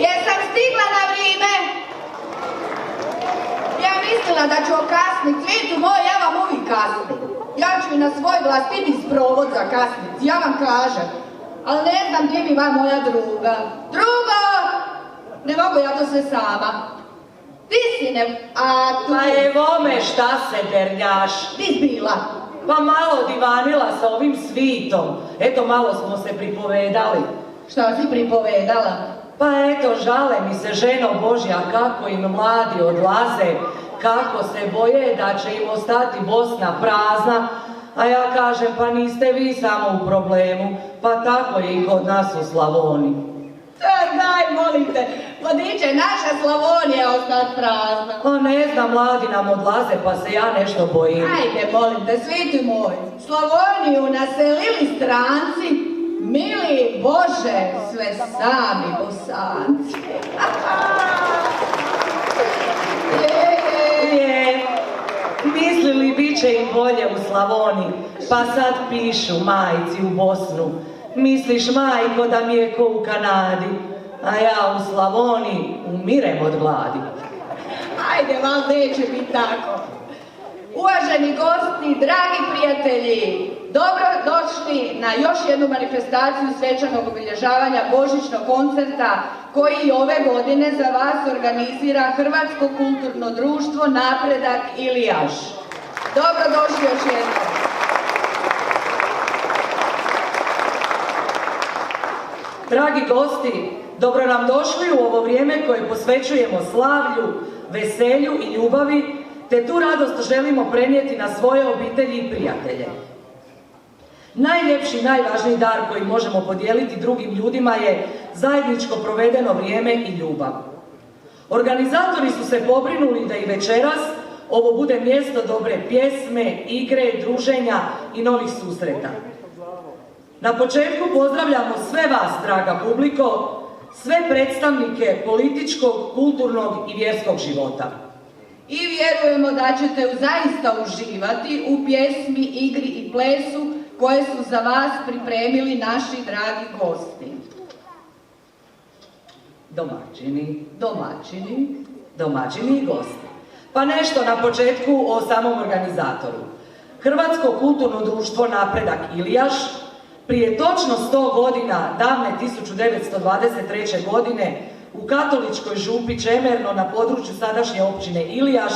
Jesam stigla na vrijeme? Ja mislila da ću okasnit, svitu moj, ja vam uvijek kasnim. Ja ću i na svoj vlastiti sprovod zakasnit, ja vam kažem. Ali ne znam gdje mi va moja druga. Drugo! Ne mogu ja to sve sama. Ti si ne... A tu... Pa evo me šta se dernjaš. Di bila? Pa malo divanila sa ovim svitom. Eto malo smo se pripovedali. Šta si pripovedala? Pa eto žale mi se ženo Božja kako im mladi odlaze, kako se boje da će im ostati Bosna prazna. A ja kažem pa niste vi samo u problemu, pa tako je i kod nas u Slavoniji. Daj, molim te, pa di će naša Slavonija ostati prazna? Pa ne znam, mladi nam odlaze pa se ja nešto bojim. Ajde, molim te, sviti moj, Slavoniju naselili stranci, mili Bože, sve sami Bosanci. Je, mislili bit će im bolje u Slavoniji, pa sad pišu majci u Bosnu. Misliš, majko, da mi je ko u Kanadi, a ja u Slavoniji umirem od gladi. Ajde, val neće biti tako. Uvaženi gosti, dragi prijatelji, dobro došli na još jednu manifestaciju svečanog obilježavanja božićnog koncerta koji ove godine za vas organizira Hrvatsko kulturno društvo Napredak Ilijaš. Dobro došli još jednom. Dragi gosti, dobro nam došli u ovo vrijeme koje posvećujemo slavlju, veselju i ljubavi, te tu radost želimo prenijeti na svoje obitelji i prijatelje. Najljepši, najvažniji dar koji možemo podijeliti drugim ljudima je zajedničko provedeno vrijeme i ljubav. Organizatori su se pobrinuli da i večeras ovo bude mjesto dobre pjesme, igre, druženja i novih susreta. Na početku pozdravljamo sve vas, draga publiko, sve predstavnike političkog, kulturnog i vjerskog života. I vjerujemo da ćete zaista uživati u pjesmi, igri i plesu koje su za vas pripremili naši dragi gosti. Domaćini i gosti. Pa nešto na početku o samom organizatoru. Hrvatsko kulturno društvo Napredak Ilijaš prije točno 100 godina, davne 1923. godine, u katoličkoj župi Čemerno na području sadašnje općine Ilijaš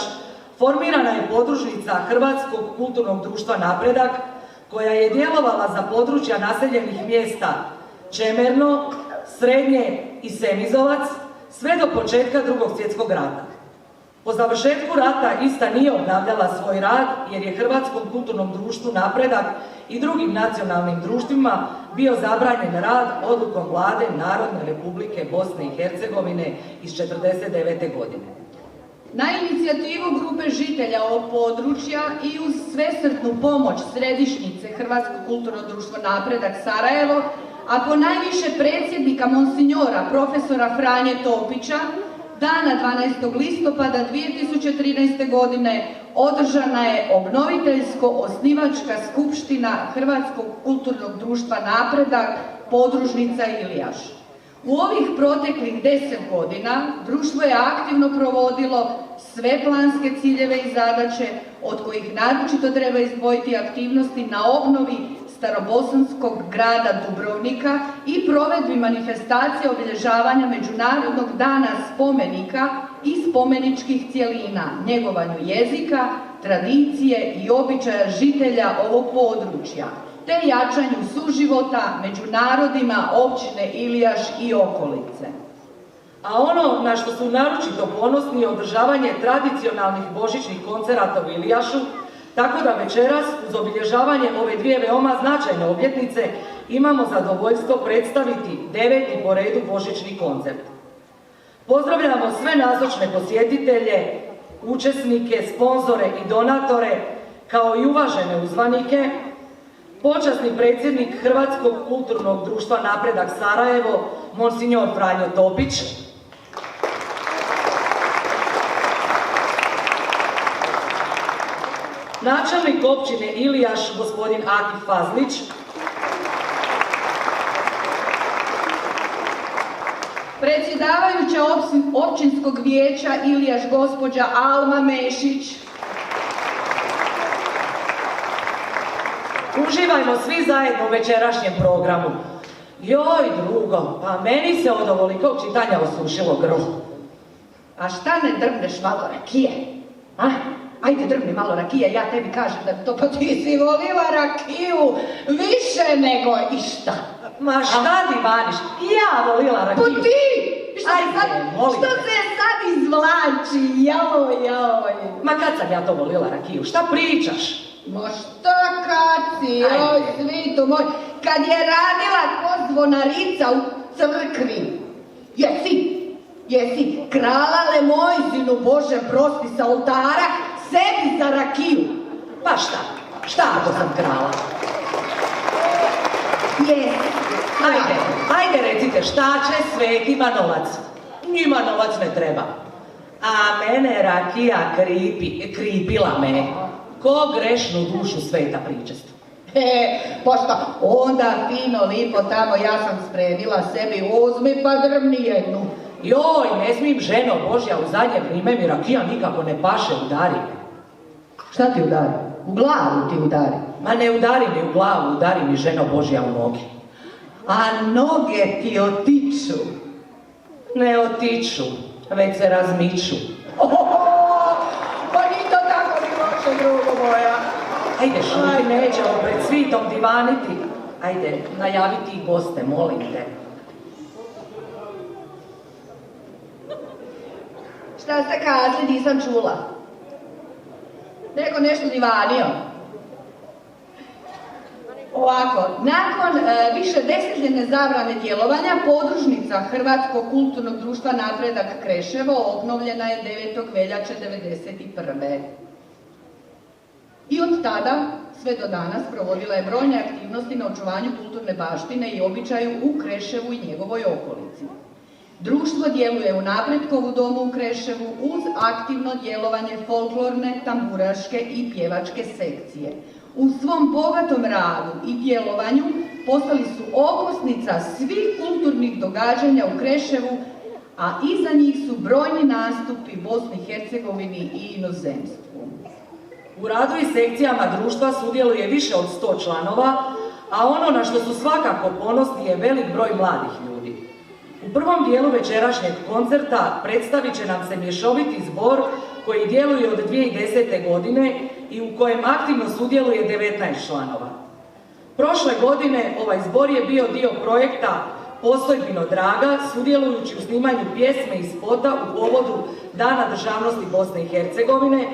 formirana je podružnica Hrvatskog kulturnog društva Napredak, koja je djelovala za područja naseljenih mjesta Čemerno, Srednje i Semizovac sve do početka Drugog svjetskog rata. Po završetku rata ista nije obnavljala svoj rad jer je Hrvatskom kulturnom društvu Napredak i drugim nacionalnim društvima bio zabranjen rad odlukom Vlade Narodne Republike Bosne i Hercegovine iz 1949. godine. Na inicijativu grupe žitelja ovog područja i uz svesrdnu pomoć središnjice Hrvatsko kulturno društvo Napredak Sarajevo, a po najviše predsjednika monsinjora profesora Franje Topića, dana 12. listopada 2013. godine održana je obnoviteljsko-osnivačka skupština Hrvatskog kulturnog društva Napredak, podružnica Ilijaš. U ovih proteklih 10 godina društvo je aktivno provodilo sve planske ciljeve i zadaće, od kojih naročito treba izdvojiti aktivnosti na obnovi starobosanskog grada Dubrovnika i provedbi manifestacije obilježavanja Međunarodnog dana spomenika i spomeničkih cjelina, njegovanju jezika, tradicije i običaja žitelja ovog područja, te jačanju suživota među narodima općine Ilijaš i okolice. A ono na što su naročito ponosni je održavanje tradicionalnih božićnih koncerata u Ilijašu, tako da večeras uz obilježavanje ove dvije veoma značajne obljetnice imamo zadovoljstvo predstaviti 9. po redu božićni koncert. Pozdravljamo sve nazočne posjetitelje, učesnike, sponzore i donatore, kao i uvažene uzvanike, počasni predsjednik Hrvatskog kulturnog društva Napredak Sarajevo, monsinjor Franjo Topić, načelnik općine Ilijaš, gospodin Akif Fazlić, predsjedavajuća općinskog vijeća Ilijaš gospođa Alma Mešić. Uživajmo svi zajedno u večerašnjem programu. Joj, drugo, pa meni se od ovolikog čitanja osušilo grlo. A šta ne drvneš malo rakije? A? Ajde drvni malo rakije, ja tebi kažem da to, pa ti si volila rakiju više nego išta. Ma šta ti vaniš? Ja volila rakiju. Pa ti! Što se sad izvlači? Joj. Ma kad sam ja to volila rakiju? Šta pričaš? Ma šta kad si? Oj, svitu moj. Kad je radila ko zvonarica u crkvi. Jesi krala Lemojzinu, Bože prosti, sa oltara, sebi za rakiju. Pa šta? Šta ako sam krala? Ajde recite, šta će svetima novac? Njima novac ne treba. A mene rakija kripila me. Ko grešnu dušu sveta pričestu. Pošto onda fino, lipo tamo ja sam spremila sebi, uzmi pa drvni jednu. Joj, ne smijem, ženo Božja, u zadnje vrijeme mi rakija nikako ne paše, udari. Šta ti udari? U glavu ti udari? Ma ne udari mi u glavu, udari mi, ženo Božja, u noge. A noge ti otiču? Ne otiču, već se razmiču. Pa ni to tako mi loše, drugo moja. Ajde, šuti, nećemo pred svitom divaniti. Ajde, najavi ti goste, molim te. Šta ste kazali, nisam čula. Neko nešto divanio. Ovako, nakon više desetljetne zabrane djelovanja, podružnica Hrvatskog kulturnog društva Napredak Kreševo obnovljena je 9. veljače 1991. I od tada, sve do danas, provodila je brojne aktivnosti na očuvanju kulturne baštine i običaju u Kreševu i njegovoj okolici. Društvo djeluje u Napretkovu domu u Kreševu uz aktivno djelovanje folklorne, tamburaške i pjevačke sekcije. U svom bogatom radu i djelovanju postali su okosnica svih kulturnih događanja u Kreševu, a iza njih su brojni nastupi u Bosni i Hercegovini i inozemstvu. U radu i sekcijama društva sudjeluje više od 100 članova, a ono na što su svakako ponosni je velik broj mladih ljudi. U prvom dijelu večerašnjeg koncerta predstavit će nam se mješoviti zbor koji djeluje od 2010. godine i u kojem aktivno sudjeluje 19 članova. Prošle godine ovaj zbor je bio dio projekta Postojbino draga, sudjelujući u snimanju pjesme i spota u povodu Dana državnosti Bosne i Hercegovine.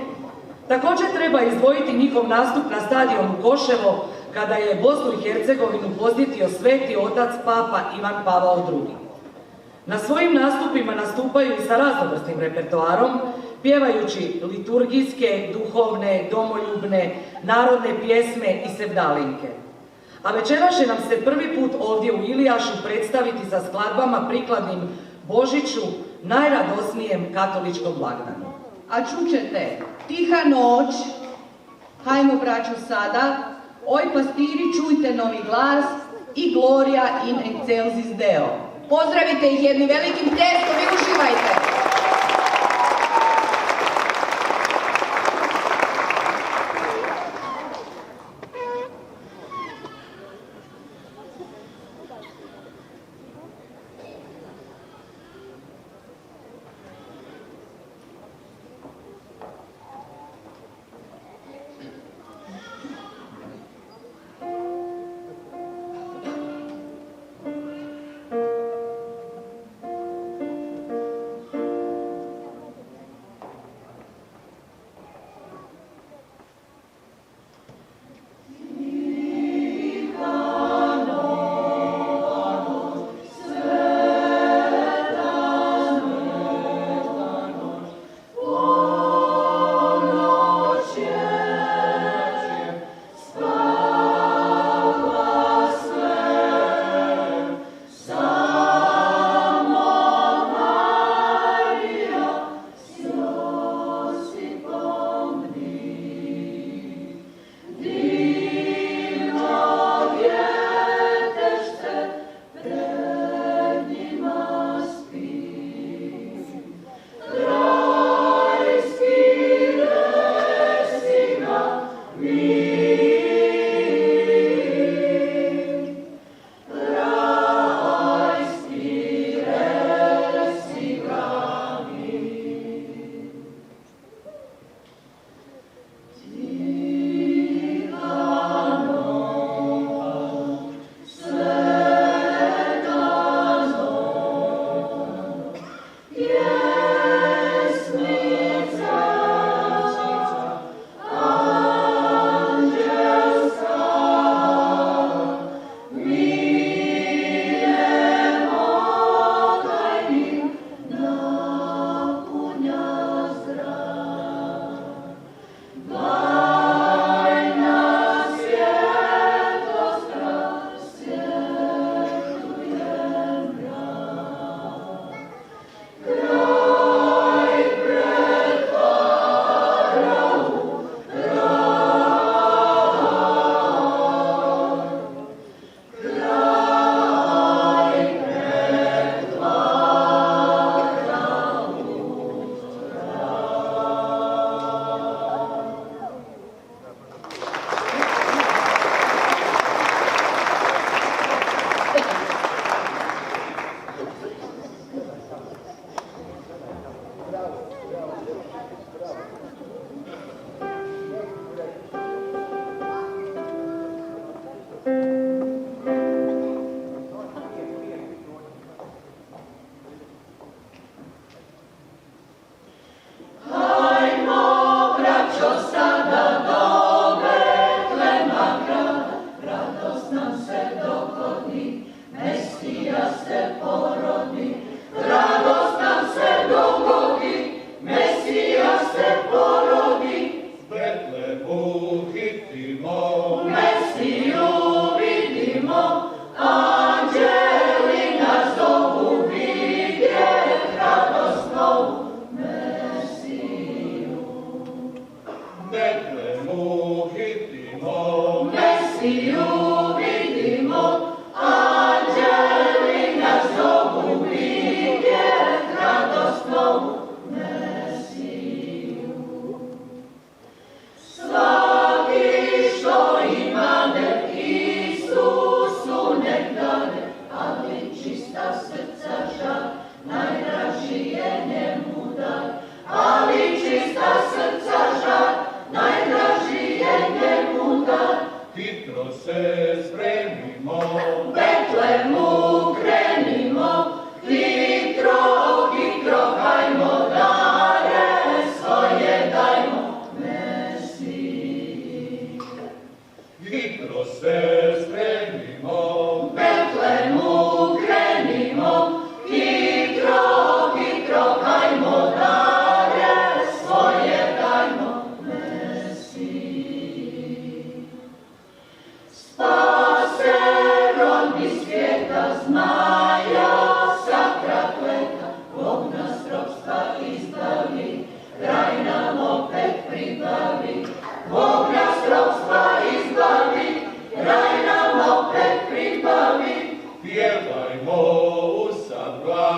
Također treba izdvojiti njihov nastup na stadionu Koševo kada je Bosnu i Hercegovinu posjetio sveti otac Papa Ivan Pavao II. Na svojim nastupima nastupaju i sa raznovrsnim repertoarom, pjevajući liturgijske, duhovne, domoljubne, narodne pjesme i sevdalinke. A večeras će nam se prvi put ovdje u Ilijašu predstaviti sa skladbama prikladnim Božiću, najradosnijem katoličkom blagdanu. A čućete Tiha noć, hajmo braćo sada, oj pastiri čujte novi glas i Gloria in excelsis Deo. Pozdravite ih jednim velikim pljeskom i uživajte!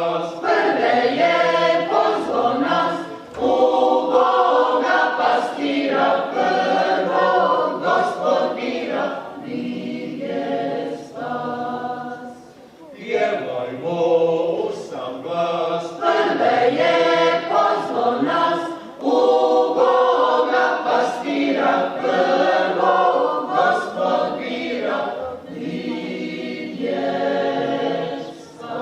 glas. Prve je pozvao nas u Boga pastira, prvog Gospod mira, mi je spas. Pjevajmo u sam glas. Prve je pozvao nas u Boga pastira, prvog Gospod mira, mi je spas.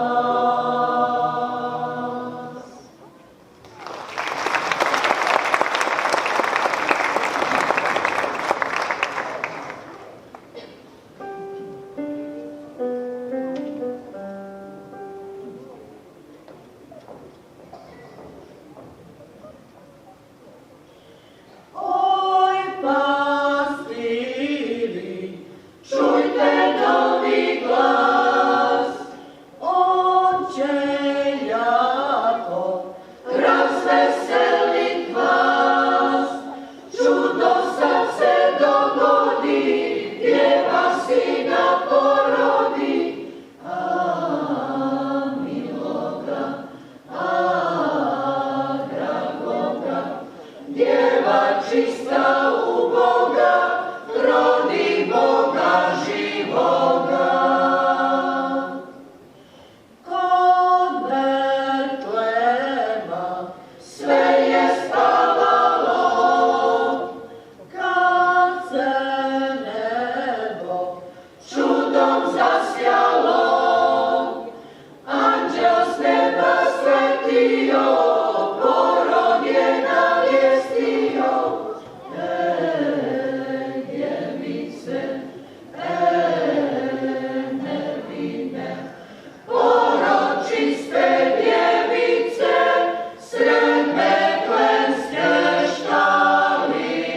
Oj, pastiri, čujte novi glas, on će jako razveselit vas. Čudo sad se dogodi, djeva sina porodi, a miloga, a dragoga, djeva čista u Boga, rodi Boga živoga. Kod Betlema sve je spavalo, kad se nebo čudom zasjalo, anđel s neba sletio, porod je navijestio. Djevice, nevine, porod čiste djevice, sred Betlenske štalice.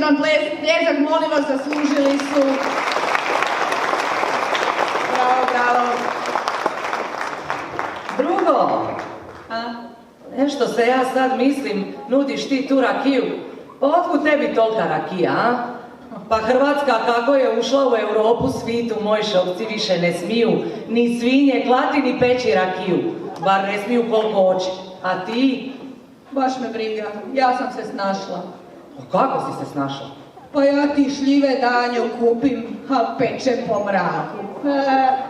jedan pljesak, molim vas, zaslužili su. Bravo, bravo. Drugo, A? nešto se ja sad mislim, nudiš ti tu rakiju. Pa otkud tebi tolika rakija, a? Pa Hrvatska kako je ušla u Europu, svitu, moji šopci više ne smiju ni svinje klati, ni peći rakiju. Bar ne smiju koliko hoće. A ti? Baš me briga, ja sam se snašla. A kako si se snašla? Pa ja ti šljive danju kupim, a pečem po mraku.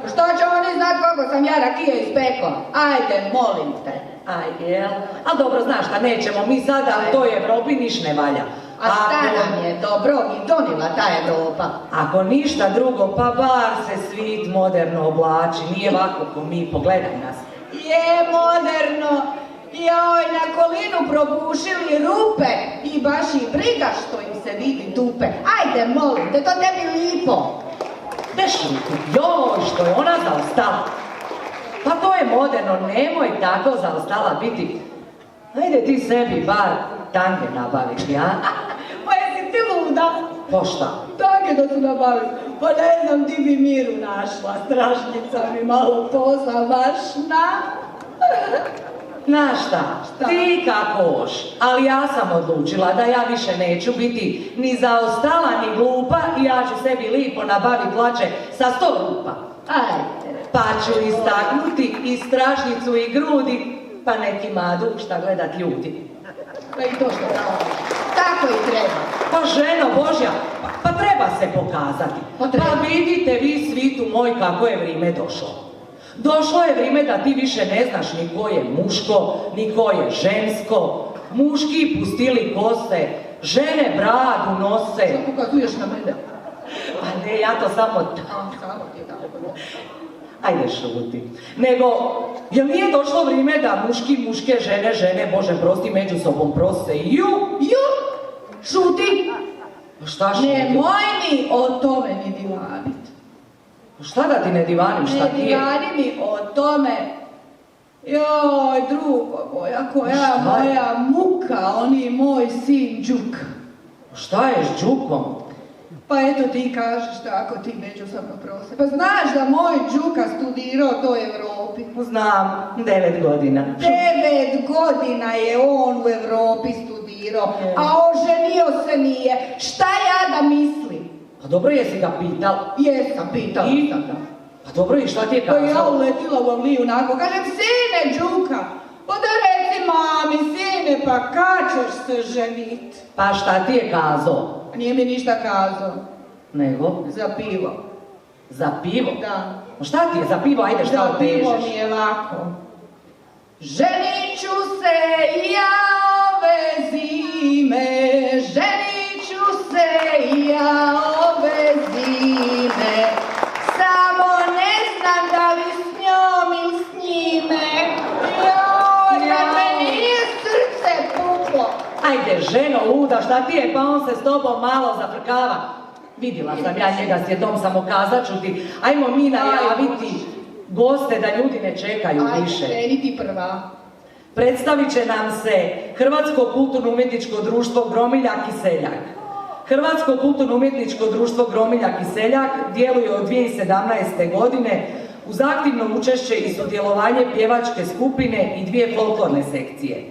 Što će oni znat koliko sam ja rakije ispekla? Ajde, molim te. Aj, jel? A dobro, znaš šta, nećemo mi sada u toj Europi niš ne valja. A šta nam je dobro i donila ta Europa? Ako ništa drugo, pa bar se svit moderno oblači, nije ovako ko mi, pogledaj nas. Je moderno, joj, na kolinu probušili rupe i baš i briga što im se vidi dupe. Ajde, molim te, to tebi lipo. Ne šuti, joj, što je ona zaostala. Pa to je moderno, nemoj tako zaostala biti. Ajde ti sebi bar tange nabaviti, a? Pa jesi ti luda? Po šta? Tange da su nabaviti. Pa ne znam, ti bi miru našla, stražnica mi malo pozamašna. Znaš šta, Šta? ti kako hoš, ali ja sam odlučila da ja više neću biti ni zaostala ni glupa i ja ću sebi lipo nabaviti hlače sa 100 rupa. Ajde. Pa ću istaknuti i stražnicu i grudi, pa neki madu šta gledat ljudi. Pa i to što radiš. Tako i treba. Pa ženo Božja, pa treba se pokazati. Pa treba. Pa vidite vi svitu moj kako je vrijeme došlo. Došlo je vrijeme da ti više ne znaš ni ko je muško, ni ko je žensko. Muški pustili kose, žene bradu nose. Što pokazuješ na mene? A ne, ja to samo A, samo ti je tako. Ajde šuti. Nego, jel nije došlo vrijeme da muški, muške, žene, Bože prosti, među sobom prose i ju? Šuti! Šta šuti? Nemoj mi o tome ni divanit. Šta da ti ne divanim, šta Ne ti je? divani mi o tome. Joj, drugo moja, koja Šta je? moja muka, oni moj sin Đuk. Šta je s Đukom? Pa eto ti kažeš tako, ti međusobno prose. Pa znaš da moj Đuka studirao to Europi. Znam, 9 godina. 9 godina je on u Europi studirao, a oženio se nije. Šta ja da mislim? Pa dobro, jesi ga pital? Jesam, pitala I? sam ga. Pa dobro, i šta ti je Pa ja kazao? uletila u Avliju onako, kažem, sine Đuka, pa da reci mami, sine, pa kad ćeš se ženit? Pa šta ti je kazao? Nije mi ništa kazao, Nego? za pivo. Za pivo? Da. Pa šta ti je za pivo? Ajde, šta Za pivo otežeš? mi je lako. Ženit ću se ja ove zime, ženit ću se ja ove zime, samo ne znam da li s njom ili s njime. Joj, kad me nije srce puklo. Ajde, ženo luda, šta ti je? Pa on se s tobom malo zafrkava. Vidjela sam ja njega s jednom, samo kazat ću ti. Ajmo mi najaviti goste da ljudi ne čekaju više. Ajde, kreni ti prva. Predstavit će nam se Hrvatsko kulturno-umjetničko društvo Gromiljak i Seljak. Hrvatsko kulturno-umjetničko društvo Gromiljak i Seljak djeluje od 2017. godine uz aktivno učešće i sudjelovanje pjevačke skupine i 2 folklorne sekcije.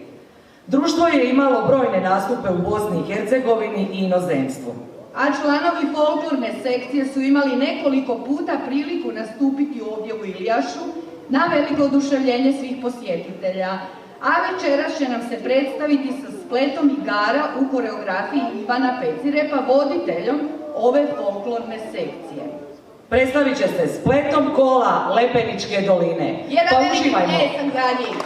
Društvo je imalo brojne nastupe u Bosni i Hercegovini i inozemstvu. A članovi folklorne sekcije su imali nekoliko puta priliku nastupiti ovdje u Ilijašu na veliko oduševljenje svih posjetitelja. A večeras će nam se predstaviti sa spletom igara u koreografiji Ivana Pecirepa, voditeljom ove folklorne sekcije. Predstavit će se spletom kola Lepeničke doline. Jedan Pa veliki uživajmo. pljesak za njih.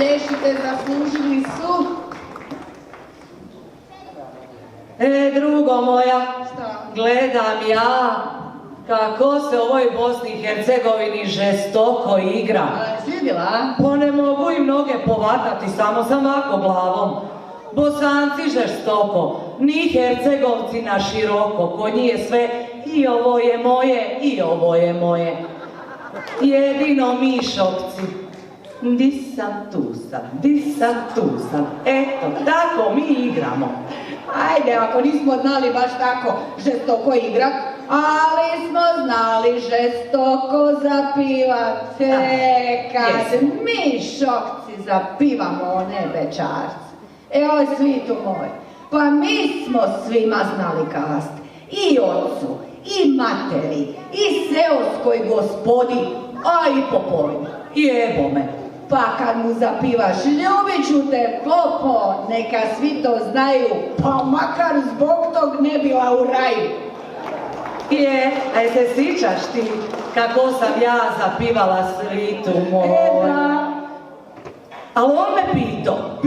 plješite, zaslužili su. Drugo moja, Šta? gledam ja kako se u ovoj Bosni i Hercegovini žestoko igra. A, si vidjela, a? Pa ne mogu im noge povatati, samo sam ovako glavom. Bosanci žestoko, ni Hercegovci na široko, kod njih je sve i ovo je moje, i ovo je moje. Jedino mi šokci, di sam, tu sam, eto, tako mi igramo. Ajde, ako nismo znali baš tako žestoko igrat, ali smo znali žestoko zapivat. Kad mi šokci zapivamo one bečarce. Evo svitu moj, pa mi smo svima znali kast. I ocu, i materi, i seoskoj gospodi, a i popovini. Jebo me. Pa kad mu zapivaš, ljubit ću te popo, neka svi to znaju, pa makar zbog tog ne bila u raju. Aj se sjećaš ti kako sam ja zapivala svitu moju? Da. Ali on me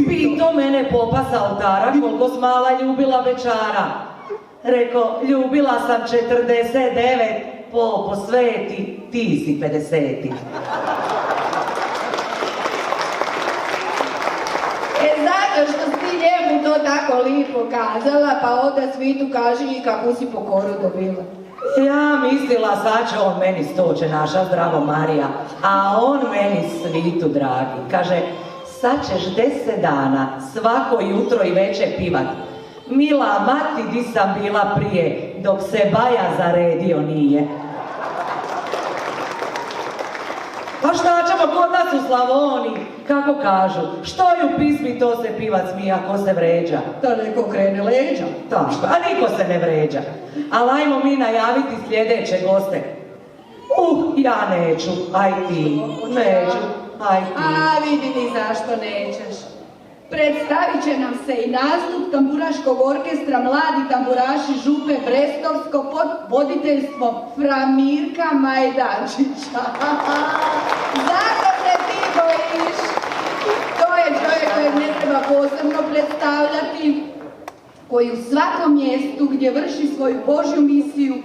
pito mene popa sa oltara koliko smala ljubila večara. Reko, ljubila sam 49, popo sveti, ti si 50. Zato što si njemu to tako lipo kazala, pa onda svitu kaži i kako si pokoru dobila. Ja mislila sad će on meni stoće naša zdravo Marija, a on meni svitu dragi. Kaže, sad ćeš 10 dana svako jutro i veče pivat. Mila mati di sam bila prije, dok se baja zaredio nije. Pa šta ćemo kod nas u Slavoniji? Kako kažu, što je u pismi to se pivac smija, ko se vređa. Da neko krene leđa. Tako, a niko se ne vređa. Ali ajmo mi najaviti sljedeće goste. Ja neću, aj ti, neću, aj ti. A vidi ni zašto nećeš. Predstavit će nam se i nastup tamburaškog orkestra Mladi tamburaši Župe Brestovsko pod voditeljstvom Fra Mirka Majdančića. Zato se ti bojiš. To je čovjek kojeg ne treba posebno predstavljati, koji u svakom mjestu gdje vrši svoju Božju misiju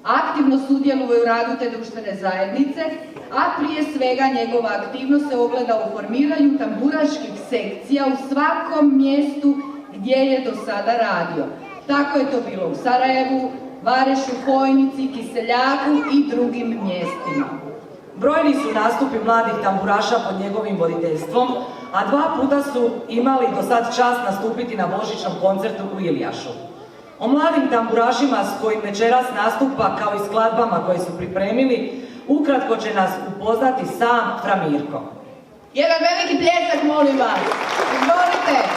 aktivno sudjeluje u radu te društvene zajednice, a prije svega njegova aktivnost se ogleda u formiranju tamburaških sekcija u svakom mjestu gdje je do sada radio. Tako je to bilo u Sarajevu, Varešu, Fojnici, Kiseljaku i drugim mjestima. Brojni su nastupi mladih tamburaša pod njegovim voditeljstvom, a 2 puta su imali do sad čast nastupiti na božićnom koncertu u Ilijašu. O mladim tamburašima s kojim večeras nastupa kao i skladbama koje su pripremili, ukratko će nas upoznati sam Fra Mirko. Jedan veliki pljesak, molim vas. Izvolite.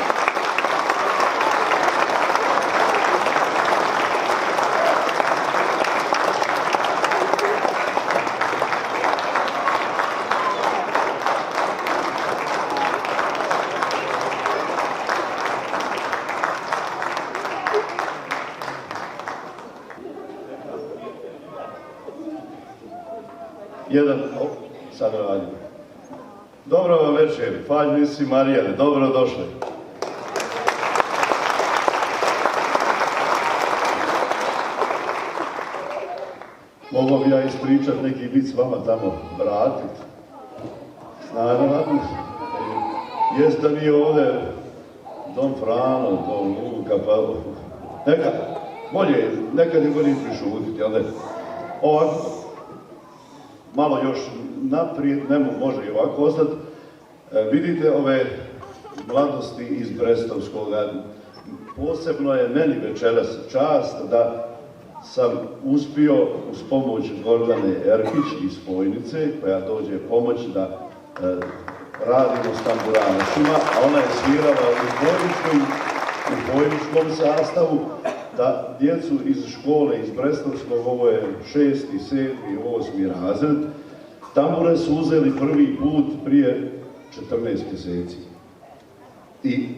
Sad radim. Dobro vam večer, Faljnici Marijane, dobro došli. Mogu bi ja ispričat neki bit s vama tamo, vratit. Naravno, jest da nije ovdje Don Frano, Don Luka, pa neka, bolje, nekad je bolje prišutiti, ali ovako, malo još naprijed, ne može i ovako ostati. Vidite ove mladosti iz Brestovskoga. Posebno je meni večeras čast da sam uspio uz pomoć Gordane Erkić iz Fojnice, koja dođe pomoć da radimo s tamburašima, a ona je svirala u Fojničkom sastavu, da djecu iz škole, iz Brestovskog, ovo je 6., 7. i 8. razred, tambure su uzeli prvi put prije 14 mjeseci. I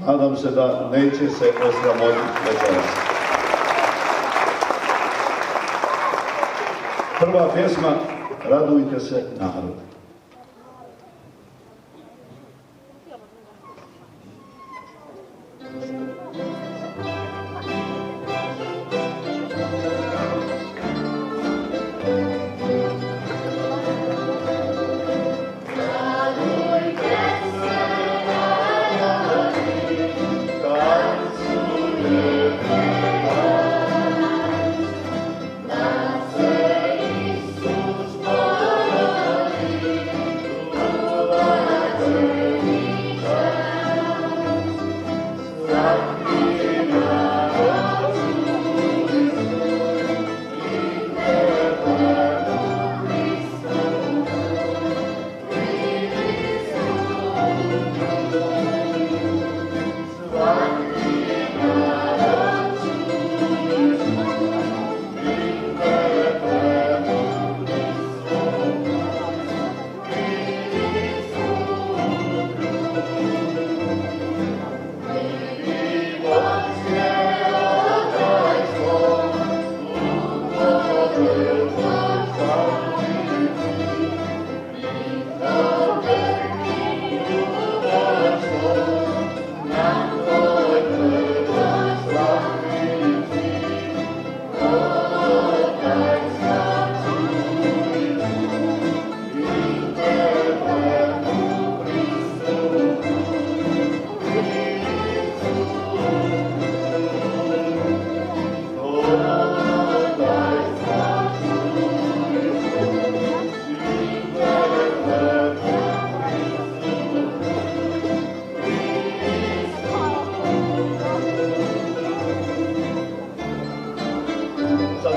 nadam se da neće se osramotiti večeras. Prva pjesma, Radujte se narod.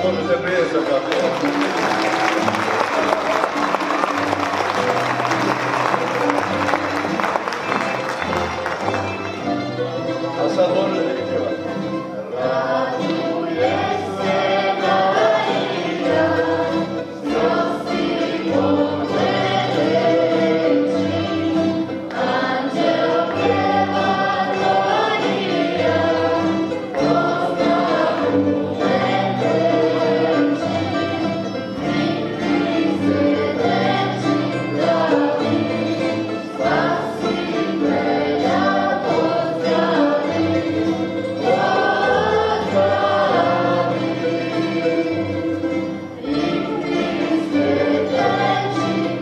možete pljesati tako. A sad možete i pjevati. Raduje se Marija, nosi Bože reči, anđel pjeva Marija, pozdravuje reči, Kriti se reči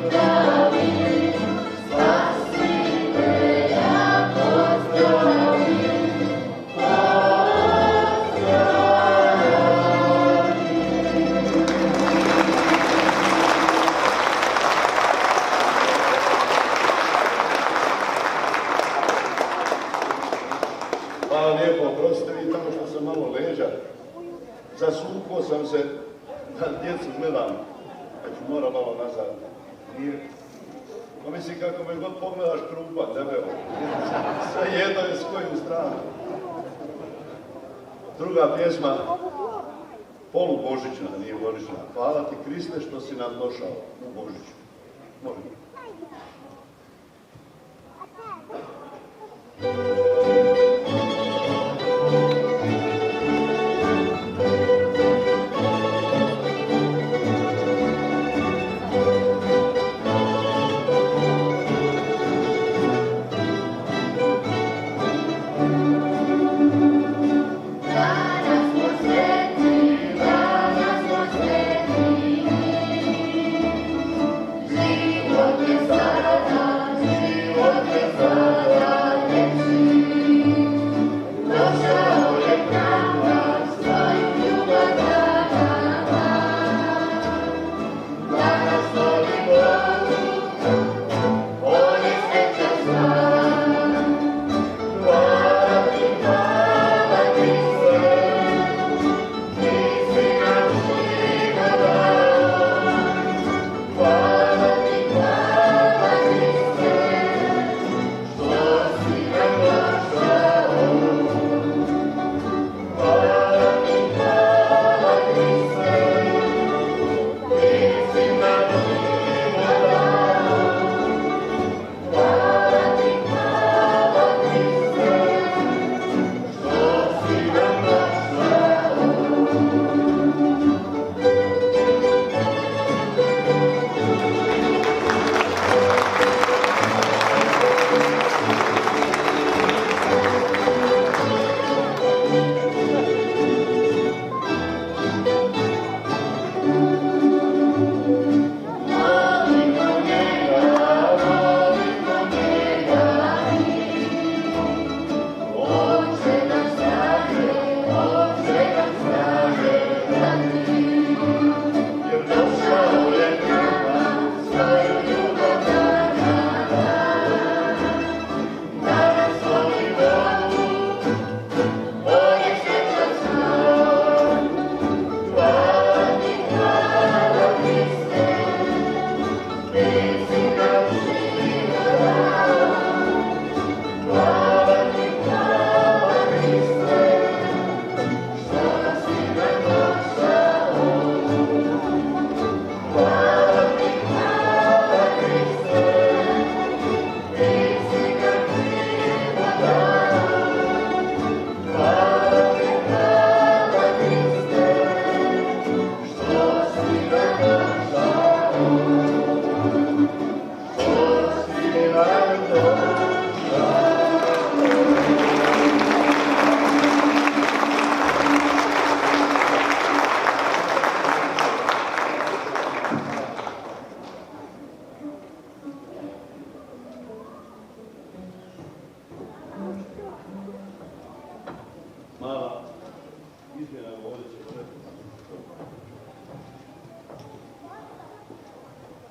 pravi, spasitelja pozdravi, Hvala lijepo, oprostite vi tamo što sam malo leđa. Zasukao sam se da djecu gledam, pa ću mora malo nazad. Nije. Pa mislim kako me god pogledaš krupa, debelo. Sve jedno je s kojim stranu. Druga pjesma, polubožićna, nije božićna. Hvala ti Kriste što si nam došao u Božiću. Molim.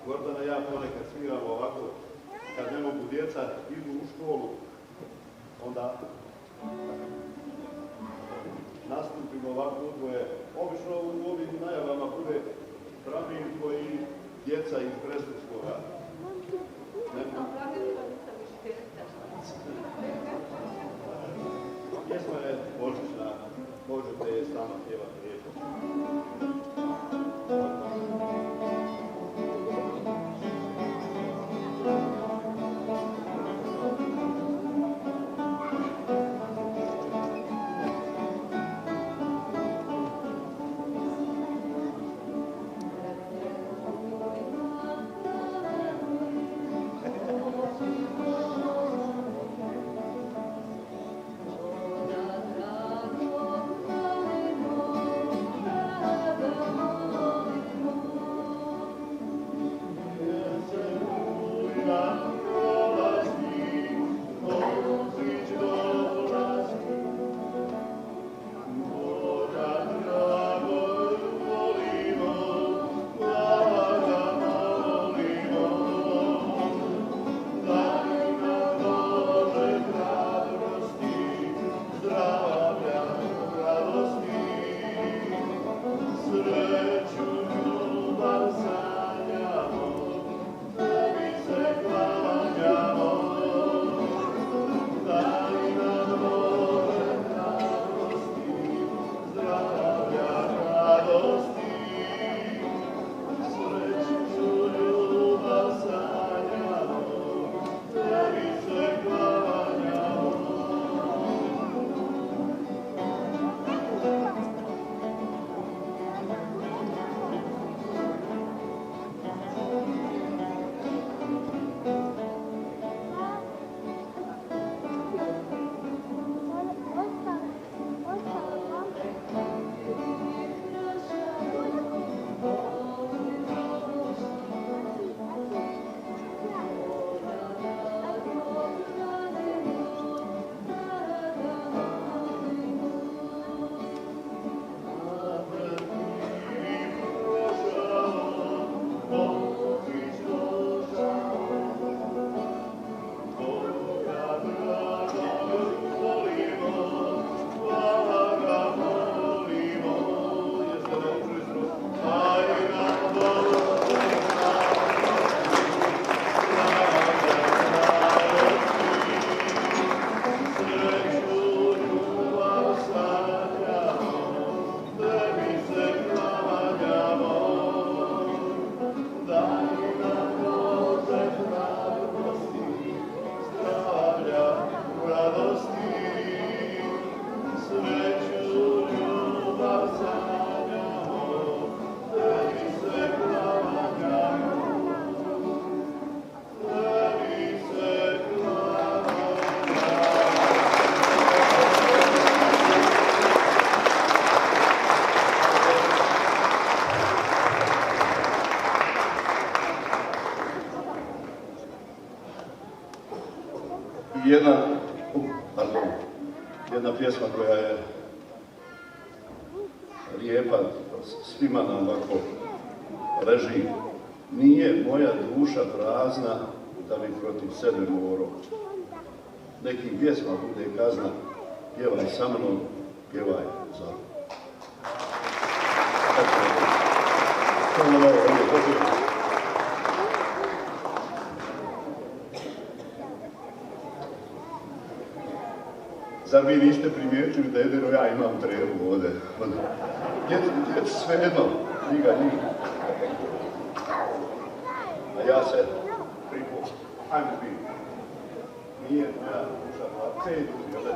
Gordana i ja ponekad sviramo ovako, kad ne mogu djeca, idu u školu, onda nastupimo smo ovako udvoje. Obično u ovim najavama bude pravilj koji djeca iz Presličkoga. Pjesma je božićna, možete je sama pjevati lijepo. Jedna pjesma koja je lijepa, svima nam ovako leži. Nije moja duša prazna da bi protiv sebe moro. Nekim pjesma bude kazna, pjevaj sa mnom, pjevaj za mnom. Zar vi niste primijetili da jedino ja imam trebu ovdje? Djeci svejedno, njega njih. A ja se pripu, ajmo bi. Nije moja duša, a cedu, jel?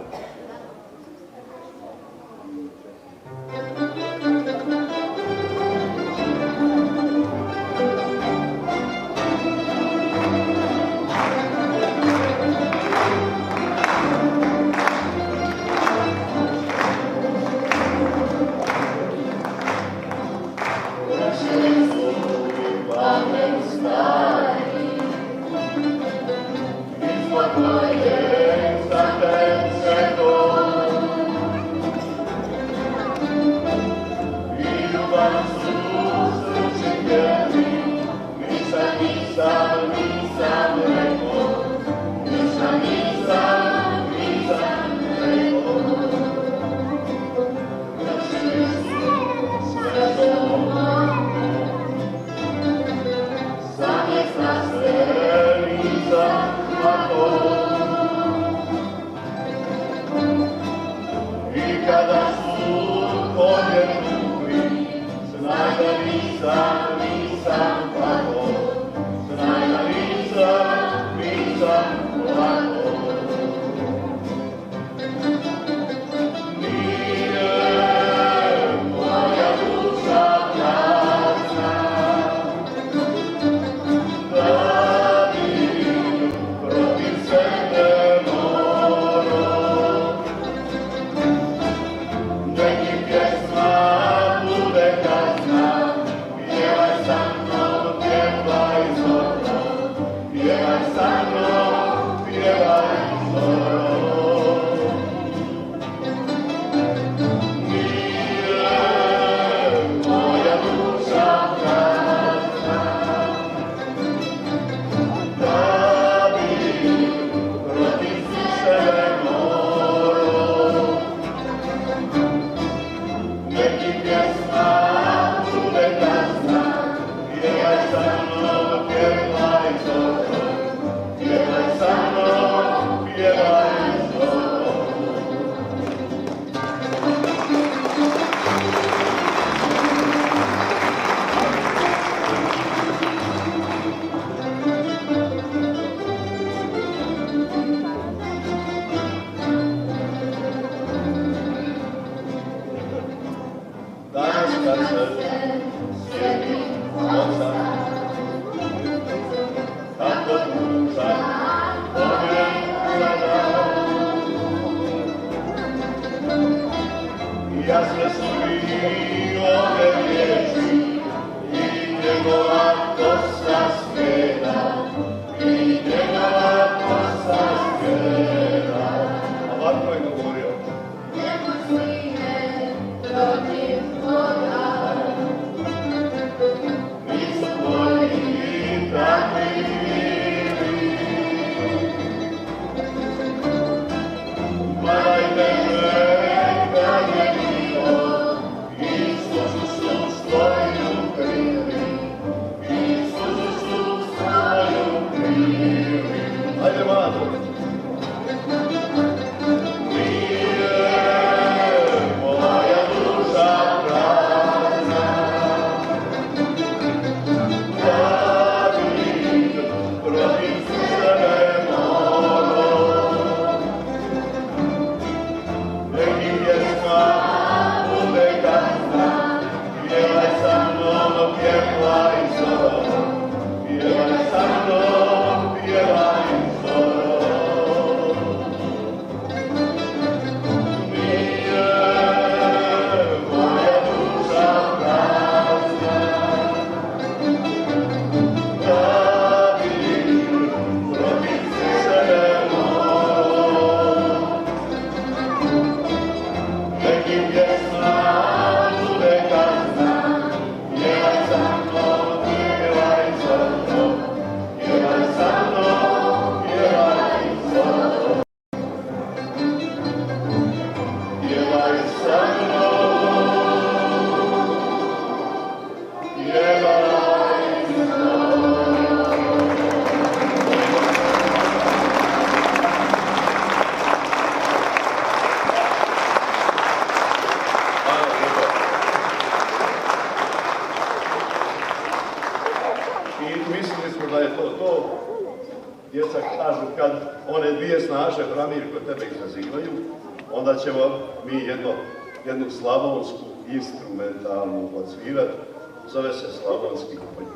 kad se sjetim oca, kako tužan pogled gleda. Jasne su mi ove riječi i njegova kosa smjena, i njegova kosa smjena. Ovako je govorio. Nebo sine protiv Boga, Nisu tvoji takvi mili, gledajte me kad je bilo, i suzu su svoju krili, i suzu su svoju krili. Ajde, Mado. Nije moja duša prazna, David protiv sebe mogo, neki pjesma bude kasna, pjevaj sa mnom, pjevaj zoro, pjevaj sa mnom, pjevaj zoro. Nije moja duša prazna, David protiv sebe mogo, neki pjesma bude kasna, pjevaj sa mnom, pjevaj zoro, pjevaj sa mnom, pjevaj zoro. Pjevaj sa mnom, pjevaj zoro. Hvala lijepo. I mislili smo da je to. Djeca kažu kad one dvije snaše Bramir kod tebe izazivaju, onda ćemo mi jednu slavonsku instrumentalnu odsvirati, zove se Slavonski konj.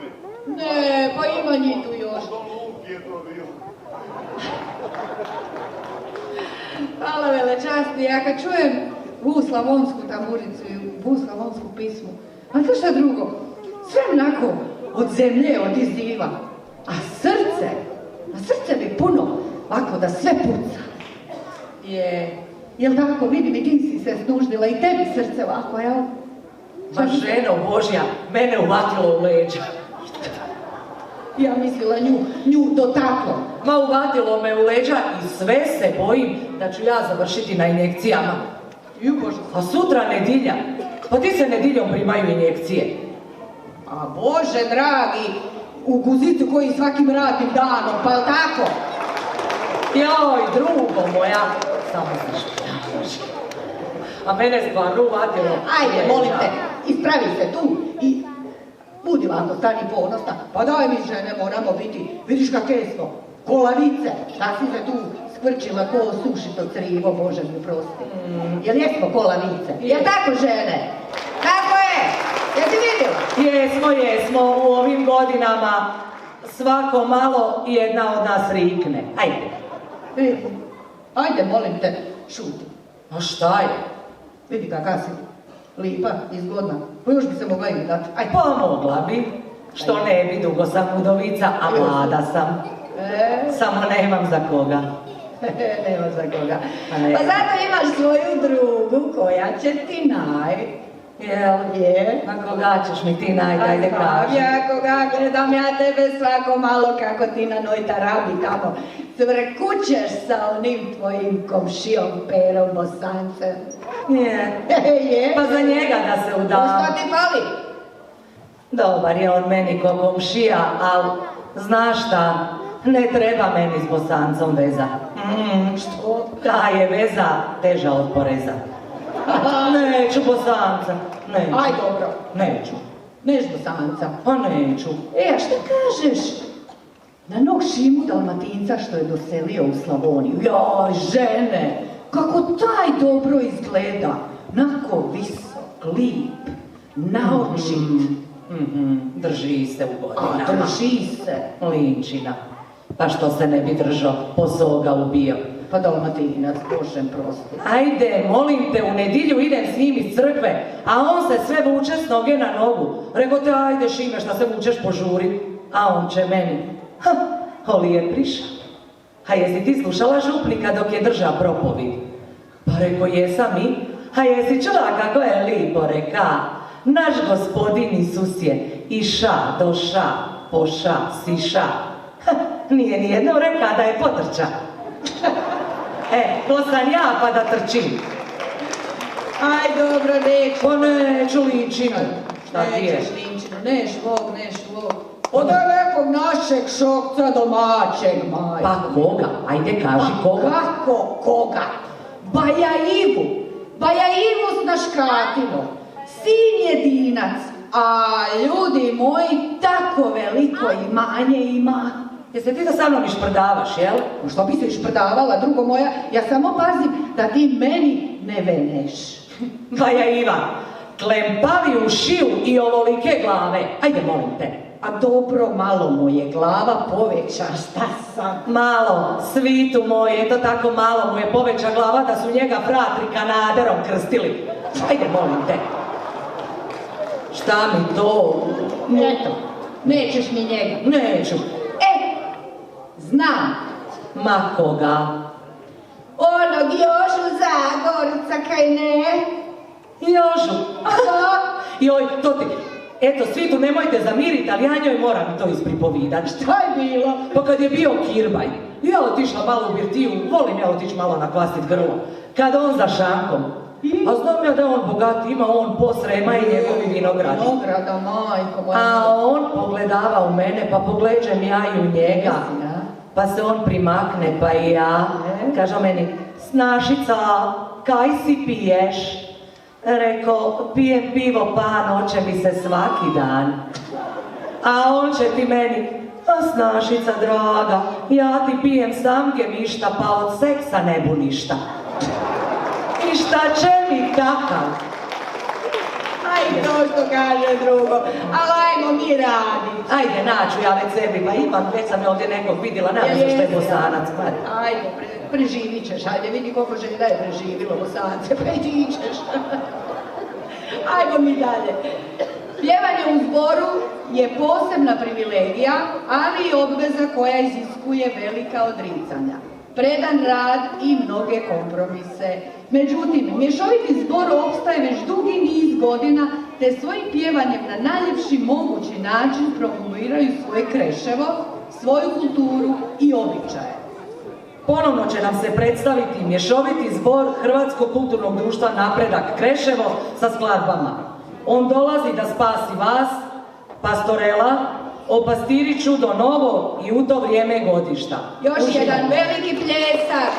meni? Ne, pa ima njih tu još. Do Luki je to bilo. Hvala velečasti, ja kad čujem vu slavonsku tamburicu i vu slavonsku pismu, a to šta drugo, sve onako od zemlje odiziva, a srce mi puno, ovako da sve puca. Jel tako, vidim i ti si se snuždila i tebi srce ovako, jel? Ma ženo Božja, mene uvatilo u leđa. Ja mislila nju dotaklo. Ma uvatilo me u leđa i sve se bojim da ću ja završiti na injekcijama. Ju Bože. A sutra nedilja. Pa ti se nedjeljom primaju injekcije. A Bože dragi, u guzicu koji svakim radnim danom, pa jel tako? Joj, drugo moja, samo se špijavaš. A mene stvarno uvatilo. Ajde, molim te, ispravi se tu i budi ovako, stani ponosna. Pa daj mi žene, moramo biti, vidiš kakve smo, kolavice. Da si se tu skvrčila ko sušito crivo, Bože mi prosti. Jel jesmo kolavice? Jel tako žene? Tako je! Jel ti vidjela? Jesmo, u ovim godinama svako malo jedna od nas rikne. Ajde. Ajde, molim te, šuti. A šta je? Vidi kaka si lipa i zgodna. Pa još bi se mogla i dati. Ajde. Pa mogla bi. Što ne bi, dugo sam udovica, a mlada sam. Samo nemam za koga. Nema za koga. Pa zato imaš svoju drugu koja će ti Jel? Je. A koga ćeš mi ti ajde kaži. Ja koga gledam ja tebe svako malo kako ti na noj tarabi tamo cvrkućeš sa onim tvojim komšijom Perom Bosancem. Je. Pa za njega da se udam. Što ti fali? Dobar je on meni ko komšija, ali znaš šta, ne treba meni s Bosancom veza. Što? Ta je veza teža od poreza. Neću Bosanca, neću. Aj dobro. Neću. Neš Bosanca. Pa neću. A šta kažeš? Na nog Šimu Dalmatinca što je doselio u Slavoniju. Joj, žene, kako taj dobro izgleda. Nako visok, lip, naočit. Drži se u godinama. A, drži se. Linčina. Pa što se ne bi držao, posao ga ubio. Pa Dalmatinac, Božem prosti. Ajde, molim te, u nedjelju idem s njim iz crkve, a on se sve vuče s noge na nogu. Reko te, ajde Šime, šta se vučeš, požuri. A on će meni, Oli je priša. A jesi ti slušala župnika dok je drža propovid? Pa reko, jesam i. A jesi čula kako je lipo reka? Naš gospodin Isus je iša, doša, poša, siša. Nije nijedno reka da je potrča. To sam ja pa da trčim. Aj, dobro, neću. Pa neću Linčinu. Šta ti je? Nećeš Linčinu, neš vog. Od nekog našeg šokca domaćeg, majko. Pa koga? Ajde kaži koga. Kako koga? Baja Ivu s Naškatinom. Sin jedinac, a ljudi moji, tako veliko imanje ima. Jeste ti da sa mnom išprdavaš, jel? Što bi se išprdavala, drugo moja, ja samo pazim da ti meni ne veneš. Baja Iva, klempavi u šiju i ovolike glave. Ajde, molim te. A dobro, malo mu je glava poveća, šta sam? Malo, svitu moj, eto tako malo mu je poveća glava da su njega fratri kanaderom krstili. Ajde, molim te. Šta mi to? Eto, nećeš mi njega. Neću. Znam. Ma koga? Onog Jožu Zagorca, kaj ne? Jožu. Joj, to ti... Eto, svitu nemojte zamiriti, ali ja njoj moram to ispripovidat. Šta je bilo? Pa kad je bio kirbaj, ja otišla malo u birtiju, volim ja otići malo nakvasit grlo. Kad on za šankom, a znam ja da je on bogat, ima on posrema i njegovi vinogradi. Vinograda, majko moja. A on pogledava u mene, pa pogleđem ja i u njega. Pa se on primakne, pa i ja. Kaže meni, Snašica, kaj si piješ? Reko, pijem pivo, pa noće mi se svaki dan. A on će ti meni, a Snašica draga, ja ti pijem sam gemišta, pa od seksa ne bu ništa. I šta će mi takav? Aj, Ajde. To što kaže drugo. Ali ajmo mi radit. Ajde, naću ja već sebi, pa imam, već sam ovdje nekog vidjela, nadam se što je Bosanac, pari. Ajde, preživit ćeš, ajde, vidi koliko žena je preživilo Bosance, pa i ti ćeš. Ajmo mi dalje. Pjevanje u zboru je posebna privilegija, ali i obveza koja iziskuje velika odricanja, predan rad i mnoge kompromise. Međutim, mješoviti zbor opstaje već dugi niz godina, te svojim pjevanjem na najljepši mogući način promoviraju svoje Kreševo, svoju kulturu i običaje. Ponovno će nam se predstaviti mješoviti zbor Hrvatskog kulturnog društva Napredak Kreševo sa skladbama On dolazi da spasi vas, Pastorela, O pastiriću do novo i u to vrijeme godišta. Još Uživajte. jedan veliki pljesak.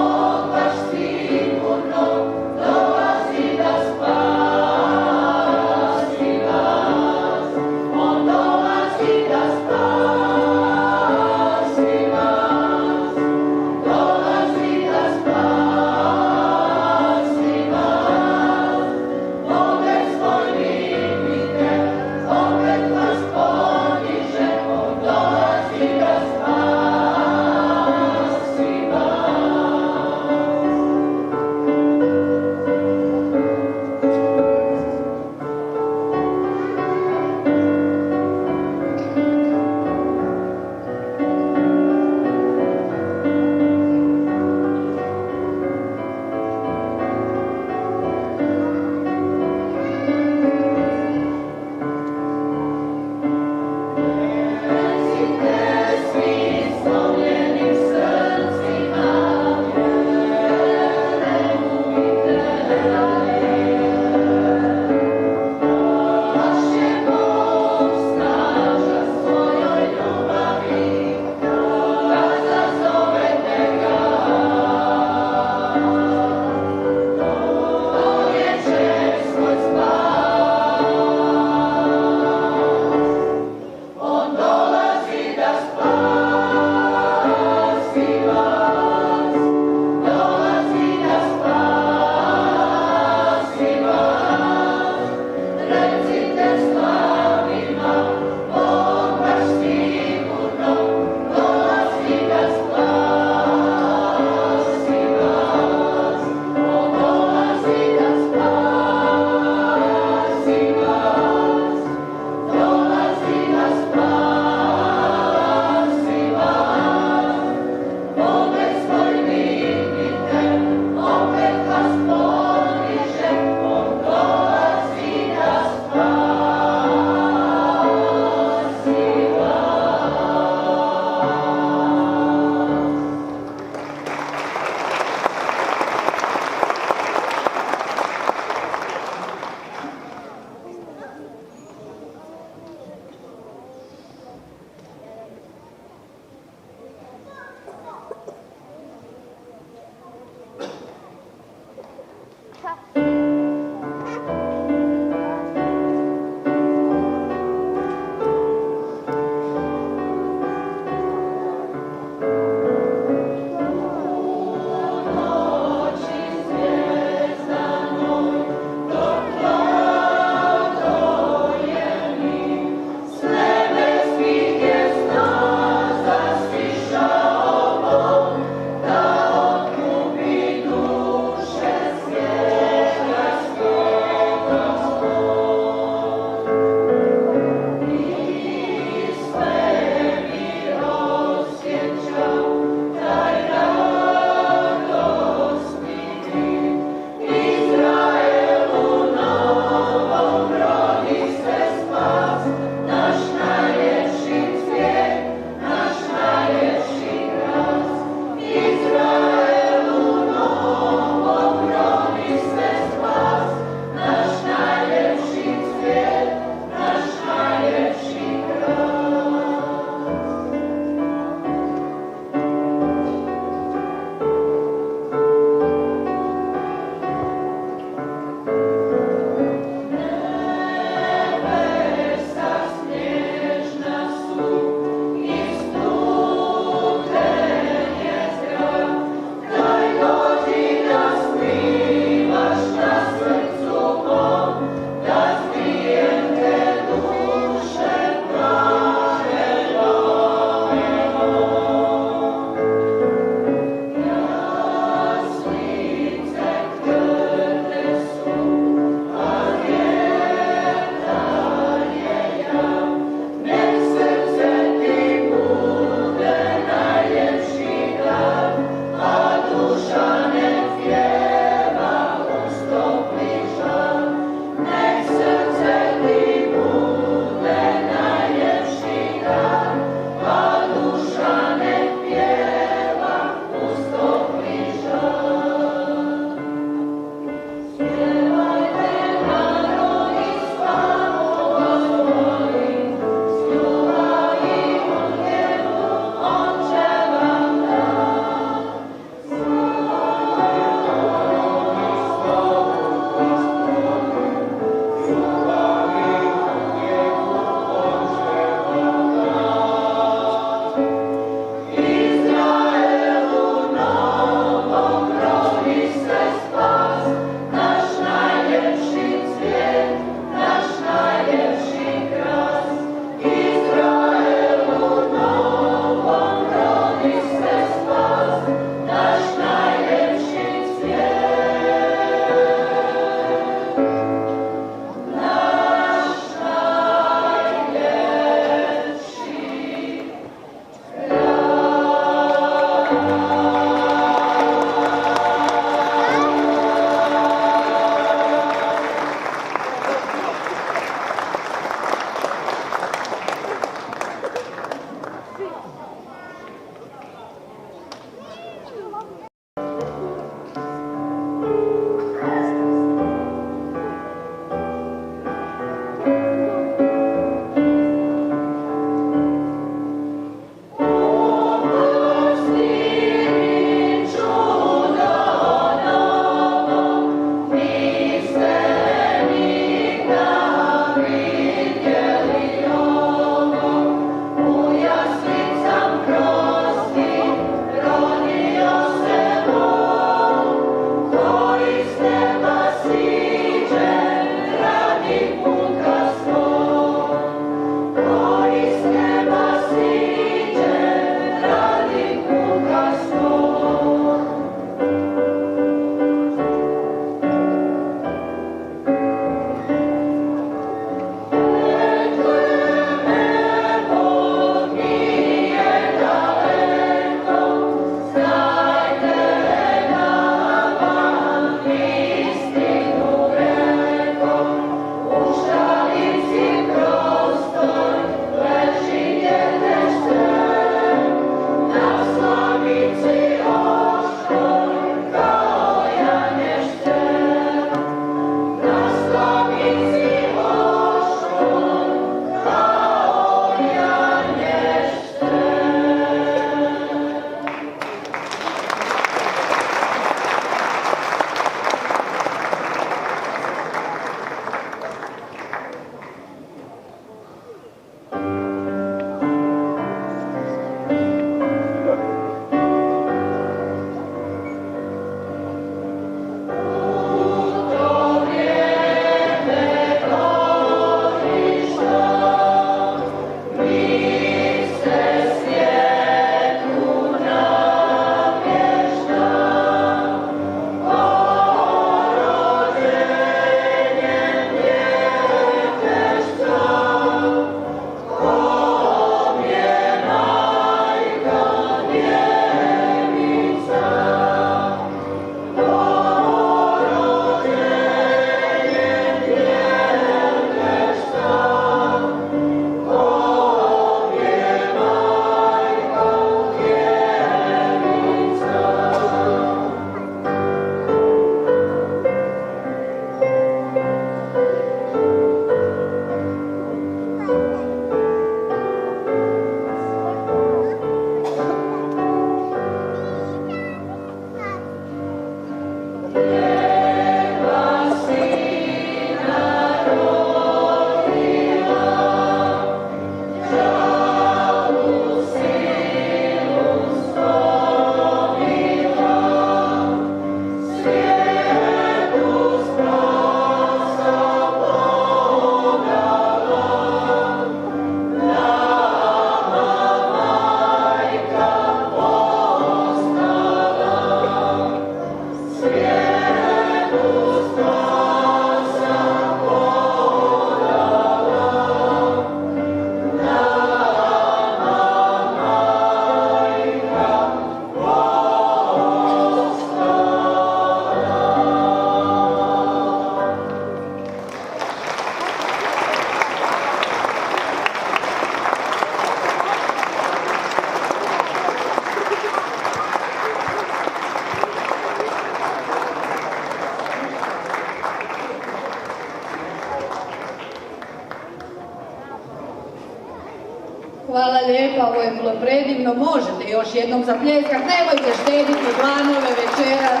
Hvala lijepa, ovo je bilo predivno. Možete još jednom zapljeskat, nemojte štediti planove večeras.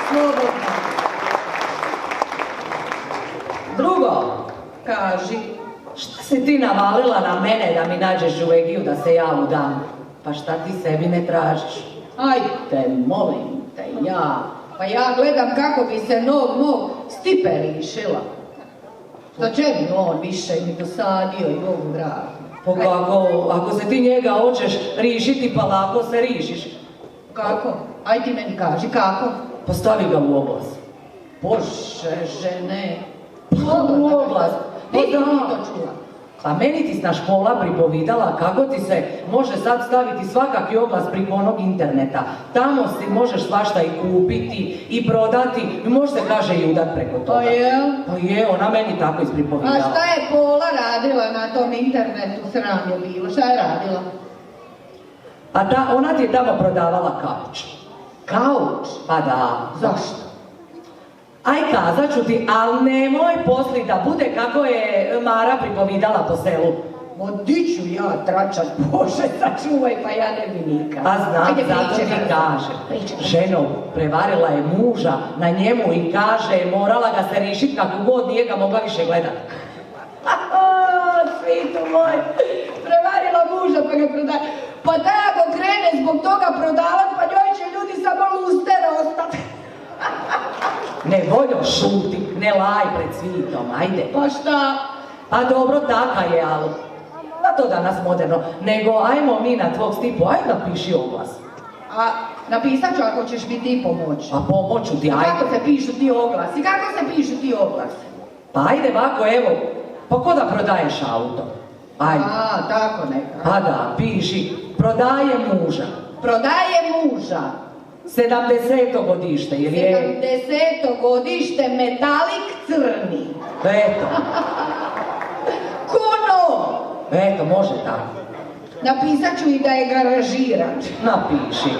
Slobodno. Drugo, Kaži. šta si ti navalila na mene da mi nađeš Žuegiju da se ja udam? Pa šta ti sebi ne tražiš? Ajde, molim te, ja. Pa ja gledam kako bi se mog Stipe rišila. Što će mi on više mi dosadio i Bogu dragu. Pa ako se ti njega hoćeš rišiti, pa lako se rišiš. Kako? Aj ti meni kaži, kako? Postavi ga u oglas. Bože, žene. U oglas. Ti Pa si da. to čula. A meni ti na škola pripovidala kako ti se može sad staviti svakaki oglas priko onog interneta. Tamo si možeš svašta i kupiti i prodati i može se kaže i udat preko toga. Pa jel? Pa je, ona meni tako A ispripovidala. šta je Pola radila na tom internetu, sram je bilo, šta je radila? A ona ti je tamo prodavala kauč. Kauč? Pa da. Zašto? Aj kazat ću ti, ali nemoj posli da bude kako je Mara pripovidala po selu. Di ću ja tračat, Bože, sačuvaj, pa ja ne bi nikad. A znam, Ajde, zato priče ti brzo. kažem. Priče brzo. Ženo, prevarila je muža na njemu i kaže, morala ga se rišit kako god nije ga mogla više gledat. Svitu moj, prevarila muža pa ga prodaje. Pa da ako krene zbog toga prodavat, pa njoj će ljudi samo lustere ostati. Ne voljo šuti, ne laj pred svitom, ajde. Pa šta? Pa dobro, taka je, ali na to danas moderno. Nego, ajmo mi na tvog Stipu, ajde napiši oglas. A napisat ću ako ćeš mi ti pomoći. Pa pomoću ti, ajde. Kako se pišu ti oglasi? Kako se pišu ti oglasi? Pa ajde ovako, evo, pa ko da prodaješ auto? Ajde. A, tako neka. Pa da, piši, prodaje muža. Prodaje muža. 70. godište, ili je? 70. godište, metalik crni. Eto, Kuno! eto, može tako. Napisat ću i da je garažiran. Napiši.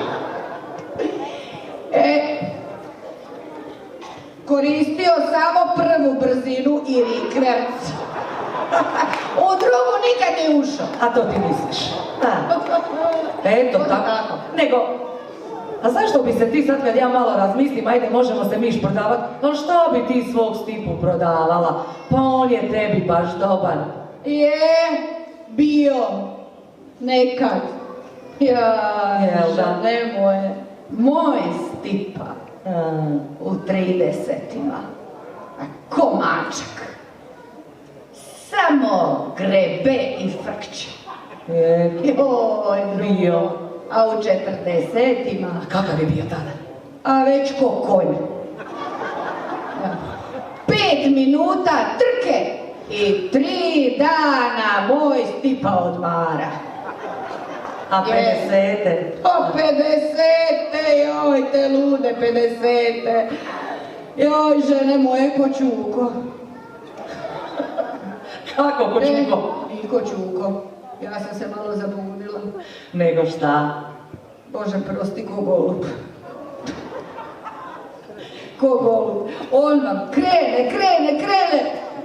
Koristio samo prvu brzinu i rikverc. U drugu nikad ne ušao. A to ti misliš? Da. Eto, Može tako. Nego, a zašto bi se ti sad kad ja malo razmislim, ajde možemo se miš prodavat, ali što bi ti svog Stipu prodavala? Pa on je tebi baš dobar. Je bio nekad. Ja, Jel da? žene moje. Moj Stipa u 30-ima. A ko mačak. Samo grebe i frkće. Je, Joj, bio. drugo. A u 40-ima, A kakav je bio tada? a već ko konj. 5 minuta trke i 3 dana moj Stipa odmara. A Je. 50. O 50-te, joj te lude 50-te. Joj žene moje ko čuko. Kako kočuko? I ko čuko. Ja sam se malo zabudila. Nego šta? Bože prosti ko golub. Ko golub. On vam krene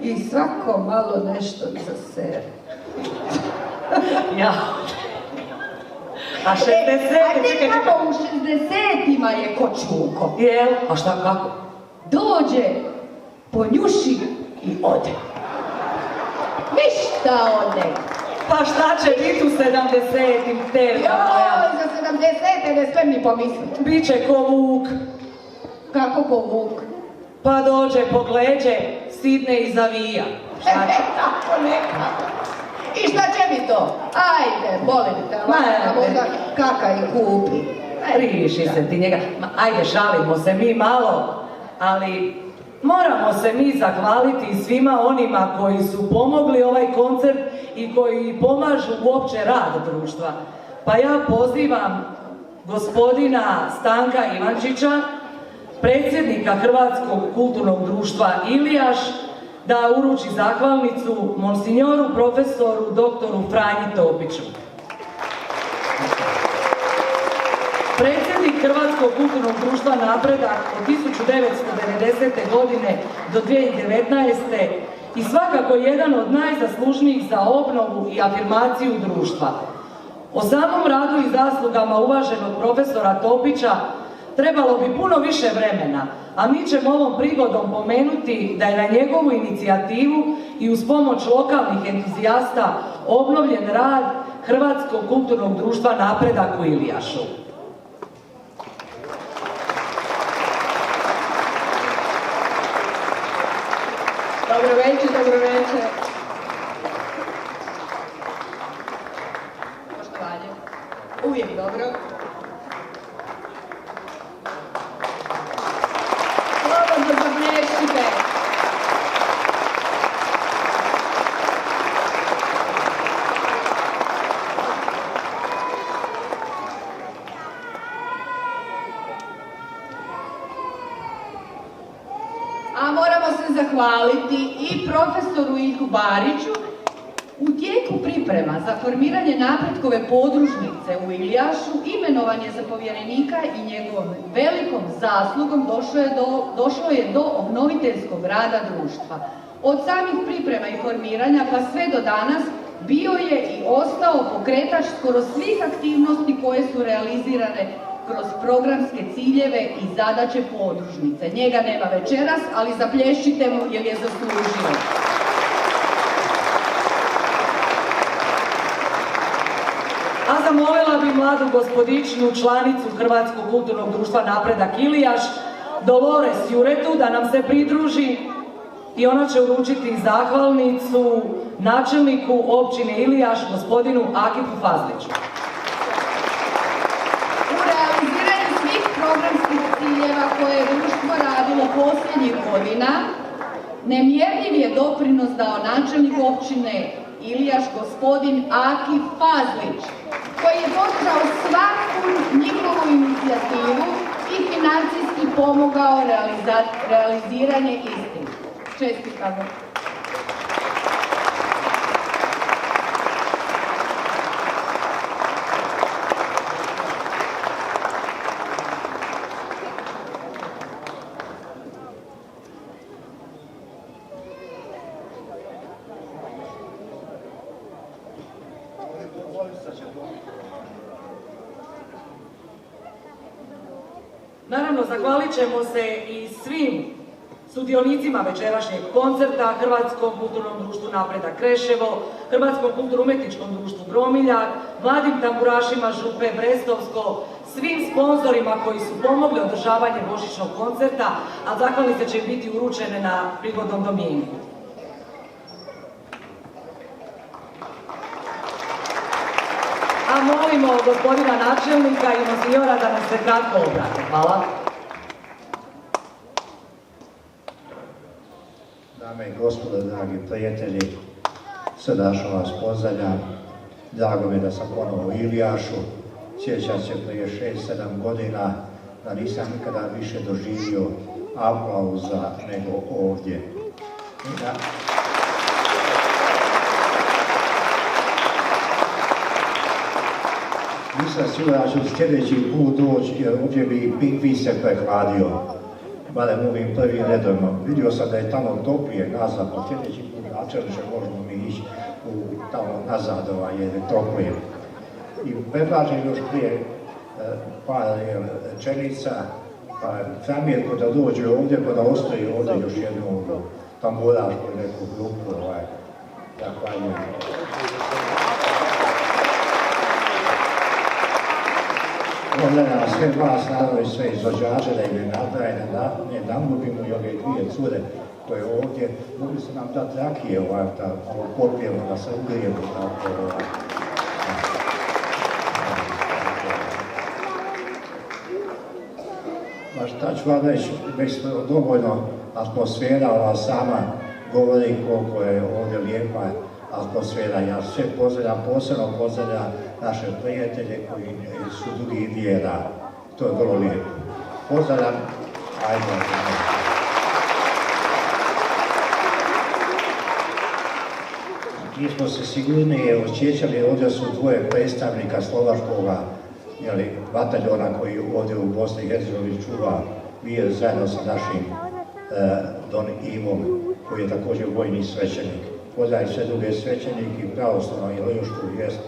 i svako malo nešto zasere. Ja. A 60. A ne čekaj, kako u 60-ima je ko čuko. Jel? A šta, kako? Dođe, ponjuši i ode. Ništa ode. Pa šta će biti u 70-im, terka moja? Joj, za 70-te ne smem ni pomisliti. Biće ko vuk. Kako ko vuk? Pa dođe po gleđe, sidne i zavija. Šta će? Tako neka. I šta će mi to? Ajde, boli te, Ma, laka, ne. možda kaka i kupi. Riši se ti njega. Ma, ajde, šalimo se mi malo, ali moramo se mi zahvaliti svima onima koji su pomogli ovaj koncert i koji pomažu uopće rad društva. Pa ja pozivam gospodina Stanka Ivančića, predsjednika Hrvatskog kulturnog društva Ilijaš, da uruči zahvalnicu monsinjoru profesoru doktoru Franji Topiću. Predsjednik Hrvatskog kulturnog društva Napredak od 1990. godine do 2019. i svakako jedan od najzaslužnijih za obnovu i afirmaciju društva. O samom radu i zaslugama uvaženog profesora Topića trebalo bi puno više vremena, a mi ćemo ovom prigodom pomenuti da je na njegovu inicijativu i uz pomoć lokalnih entuzijasta obnovljen rad Hrvatskog kulturnog društva Napredak u Ilijašu. Dobro večer, dobro večer. Poštovanje. Uvijek dobro. Slobodno zaplješćite. A moramo se zahvaliti i profesoru Iljku Bariću. U tijeku priprema za formiranje Napretkove podružnice u Ilijašu imenovan je za povjerenika i njegovom velikom zaslugom došlo je do obnoviteljskog rada društva. Od samih priprema i formiranja pa sve do danas bio je i ostao pokretač skoro svih aktivnosti koje su realizirane kroz programske ciljeve i zadaće podružnice. Njega nema večeras, ali zaplješćite mu jer je zaslužio. A zamolila bi mladu gospodičnu, članicu Hrvatskog kulturnog društva Napredak Ilijaš, Dolores Juretu, da nam se pridruži i ona će uručiti zahvalnicu načelniku općine Ilijaš, gospodinu Akifu Fazliću. U realiziranju svih programskih ciljeva koje je društvo radilo posljednjih godina, nemjerljiv je doprinos dao načelnik općine Ilijaš, gospodin Akif Fazlić, koji je podržao svaku njihovu inicijativu i financijski pomogao realiziranje istih. Čestitamo. Naravno, zahvalit ćemo se i svim sudionicima večerašnjeg koncerta, Hrvatskom kulturnom društvu Napredak Kreševo, Hrvatskom kulturno-umjetničkom društvu Gromiljak, mladim tamburašima Župe Brestovsko, svim sponzorima koji su pomogli održavanje božićnog koncerta, a zahvalnice će biti uručene na prigodnom domjenku. A molimo gospodina načelnika i noziora da nam se kratko obrate. Hvala. Dame i gospodo, dragi prijatelji, srdačno vas pozdravljam. Drago mi je da sam ponovo u Ilijašu. Sjećam se prije 6-7 godina da nisam nikada više doživio aplauza nego ovdje. Nisam siguran da ću sljedeći put doći jer ovdje bi Pingvi se prehladio. Barem ovim prvim redovima. Vidio sam da je tamo toplije nazad, pa sljedeći put načelniče možemo mi ići tamo nazad jer je toplije. I predlažem još prije par rečenica, pa zamjerku da dođe ovdje pa da ostaje ovdje još jednu tamburašku neku grupu. Zahvaljujem. Pozdravljam sve vas, naravno i sve izvođače da im je napravljeno, ne namlupimo i ove dvije cure koje ovdje, mogli su nam dati rakije da popijemo, da se ugrijemo tako. Ma šta ću vam reći, već dovoljno atmosfera ova sama govori koliko je ovdje lijepa atmosfera. Ja sve pozdravljam, posebno pozdravljam naše prijatelje koji su drugih vjera. To je vrlo lijepo. Pozdravljam, ajde. Mi smo se sigurnije osjećali, ovdje su dvoje predstavnika slovačkoga bataljona koji ovdje u Bosni i Hercegovini čuva mir zajedno sa našim Don Ivom koji je također vojni svećenik. Poznaje sve druge svećenike i pravoslavno i Lejoštu jest,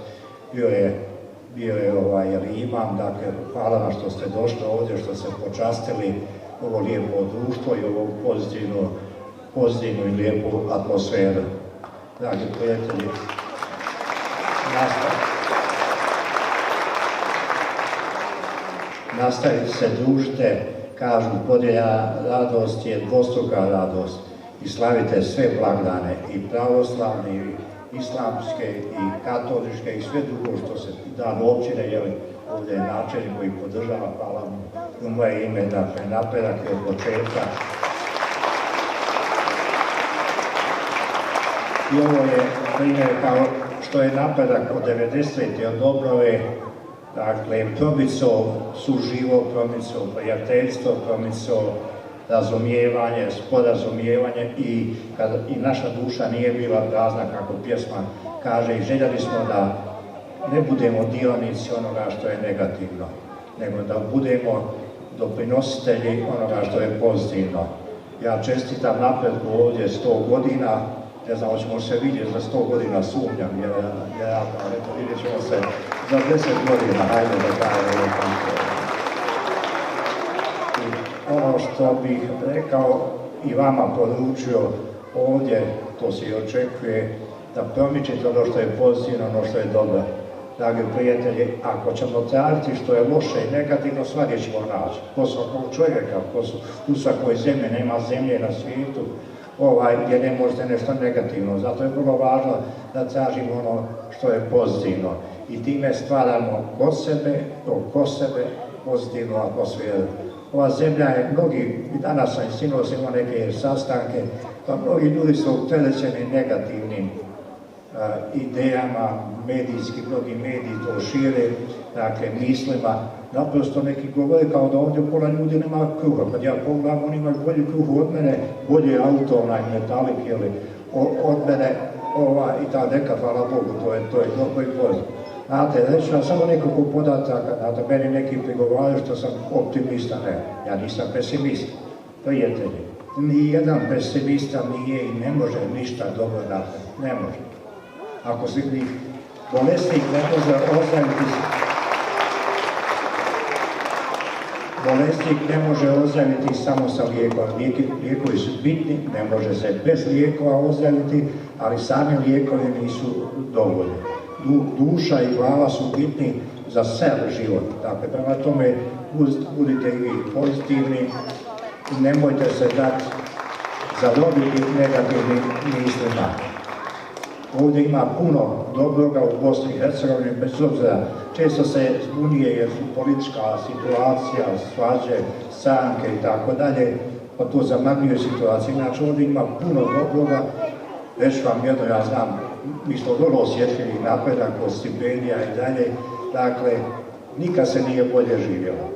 bio je imam, dakle, hvala vam što ste došli ovdje, što ste počastili ovo lijepo društvo i ovu pozitivnu i lijepu atmosferu. Dragi prijatelji, nastavite se, družite, kažu podjela radost je dvostruka radost i slavite sve blagdane, i pravoslavne, i islamske, i katoličke, i sve drugo što se dan općine, jeli, ovdje je načelnik koji podržava, hvala mu u moje ime, dakle, napredak je od početka. I ovo je primjer kao što je napredak od 90. od obnove, dakle, promicao suživot, promicao prijateljstvo, promicao razumijevanje, sporazumijevanje i naša duša nije bila prazna, kako pjesma kaže, i željeli smo da ne budemo dionici onoga što je negativno, nego da budemo doprinositelji onoga što je pozitivno. Ja čestitam napretku ovdje 100 godina, ne znam, hoćemo se vidjeti za 100 godina, sumnjam, vjerojatno, vidjet ćemo se za 10 godina, hajde da kažemo. Ono što bih rekao i vama poručio ovdje, to se i očekuje, da promičite ono što je pozitivno, ono što je dobro. Dragi prijatelji, ako ćemo tražiti što je loše i negativno, svagdje ćemo naći. Po svakog čovjeka, u svakoj zemlji, nema zemlje na svijetu gdje ne možete nešto negativno. Zato je vrlo važno da tražimo ono što je pozitivno. I time stvaramo kod sebe, oko sebe, pozitivnu atmosferu. Ova zemlja je, i danas sam i sinoć imao neke sastanke, pa mnogi ljudi su opterećeni negativnim idejama, medijski, mnogi mediji to šire, dakle, mislima. Naprosto neki govore kao da ovdje pola ljudi nema kruha. Kad ja pogledam, oni imaju bolji kruh od mene, bolje auto, metalik, od mene, i ta neka, hvala Bogu, to je dobro i poziv. Znate, reći vam samo nekoliko podataka, znate, meni neki prigovaraju što sam optimista, ne, ja nisam pesimist. Prijatelji, nijedan pesimista nije i ne može ništa dobro napraviti, ne može. Ako si bolesnik ne može ozdraviti samo sa lijekom. Lijekovi su bitni, ne može se bez lijekova ozdraviti, ali sami lijekovi nisu dovoljni. Duša i glava su bitni za sav život. Dakle, prema tome budite i vi pozitivni i nemojte se dati zadobiti negativnim mislima. Ovdje ima puno dobroga u Bosni i Hercegovini, bez obzira, često se zbunije jer su politička situacija, svađe, stranke i tako dalje, pa to zamagljuje situaciju. Znači ovdje ima puno dobroga, već vam jedno, ja znam, mi smo vrlo osjetljivi napredak od stipendija i dalje, dakle, nikad se nije bolje živjelo.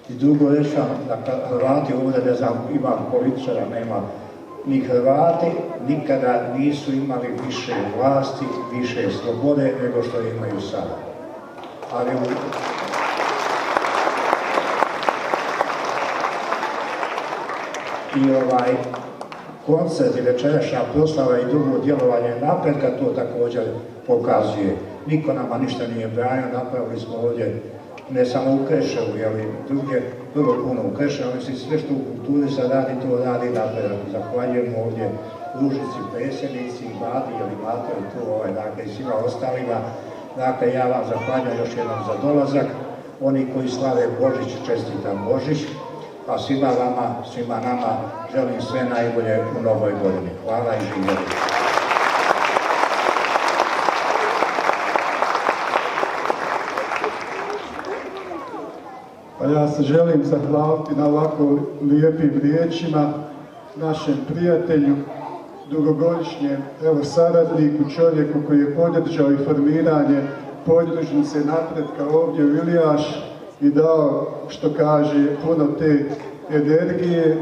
I drugo reći vam, da Hrvati ovdje, ne znam, ima političara, nema, ni Hrvati nikada nisu imali više vlasti, više slobode nego što imaju sada. Ali koncert i večerašnja proslava i drugo djelovanje napretka to također pokazuje. Niko nama ništa nije branio, napravili smo ovdje ne samo u Kreševu, drugdje vrlo puno u Kreševu, mislim sve što u kulturi se radi, to radi napredak. Zahvaljujemo ovdje Ružici, predsjednici, Vladi, Mate, dakle, i svima ostalima. Dakle, ja vam zahvaljujem još jednom za dolazak. Oni koji slave Božić, čestitam Božić, a svima vama, svima nama želim sve najbolje u novoj godini. Hvala i živjeli. Pa ja se želim zahvaliti na ovako lijepim riječima našem prijatelju, dugogodišnjem saradniku, čovjeku koji je podržao i formiranje podružnice napretka ovdje u Ilijaš i dao, što kaže, puno te energije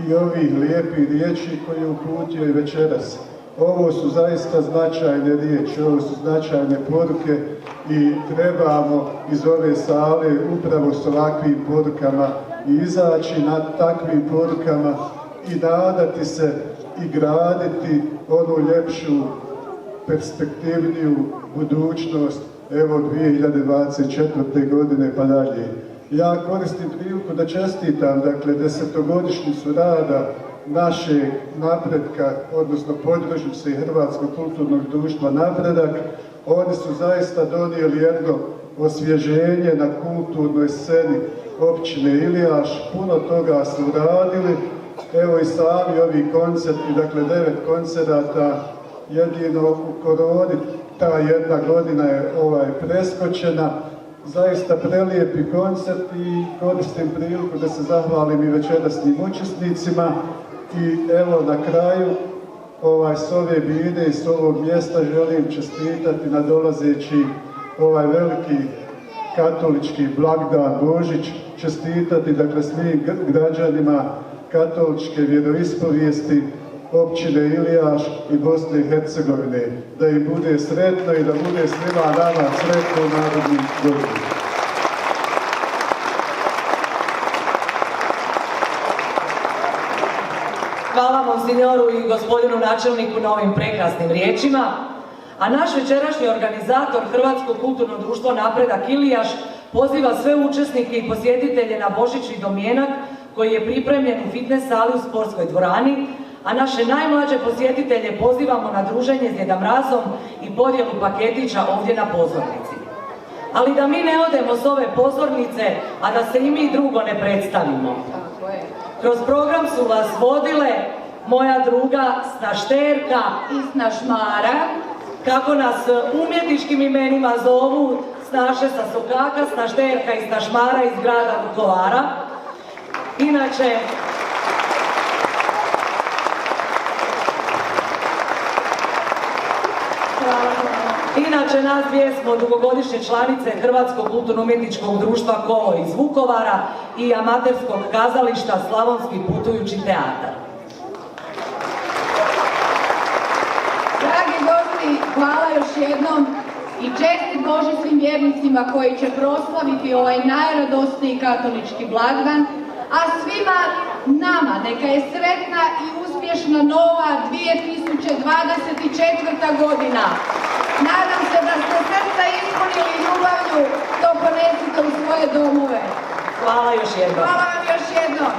i ovih lijepih riječi koje je uputio i večeras. Ovo su zaista značajne riječi, ovo su značajne poruke i trebamo iz ove sale upravo s ovakvim porukama i izaći nad takvim porukama i nadati se i graditi onu ljepšu, perspektivniju budućnost, evo 2024. godine pa dalje. Ja koristim priliku da čestitam, dakle, 10-godišnjicu rada našeg napretka, odnosno podružnice Hrvatskog kulturnog društva Napredak. Oni su zaista donijeli jedno osvježenje na kulturnoj sceni općine Ilijaš, puno toga su uradili, evo i sami ovi koncerti, dakle 9 koncerata, jedino u koroni ta jedna godina je preskočena, zaista prelijepi koncert i koristim priliku da se zahvalim i večerasnim učesnicima i evo na kraju s ove bine i s ovog mjesta želim čestitati na dolazeći veliki katolički blagdan Božić, čestitati dakle svim građanima katoličke vjeroispovijesti općine Ilijaš i Bosne i Hercegovine, da im bude sretno i da bude svima nama sretno u narodnim godinama. Hvala monsignoru i gospodinu načelniku na ovim prekrasnim riječima. A naš večerašnji organizator Hrvatsko kulturno društvo Napredak Ilijaš poziva sve učesnike i posjetitelje na božićni domjenak koji je pripremljen u fitness sali u sportskoj dvorani, a naše najmlađe posjetitelje pozivamo na druženje s Djeda Mrazom i podjelu paketića ovdje na pozornici. Ali da mi ne odemo s ove pozornice, a da se i mi drugo ne predstavimo. Kroz program su vas vodile moja druga Snašterka i Snašmara, kako nas umjetničkim imenima zovu, Snaše sa Sokaka, Snašterka i Snašmara iz grada Vukovara. Inače, nas dvije smo dugogodišnje članice Hrvatskog kulturno-umjetničkog društva Kolo iz Vukovara i amaterskog kazališta Slavonski putujući teatar. Dragi gosti, hvala još jednom i čestit Bože svim vjernicima koji će proslaviti ovaj najradosniji katolički blagdan, a svima nama neka je sretna i uspješna nova 2024. godina. Nadam se da ste srca ispunili ljubavlju, to ponesite u svoje domove. Hvala još jednom. Hvala vam još jednom.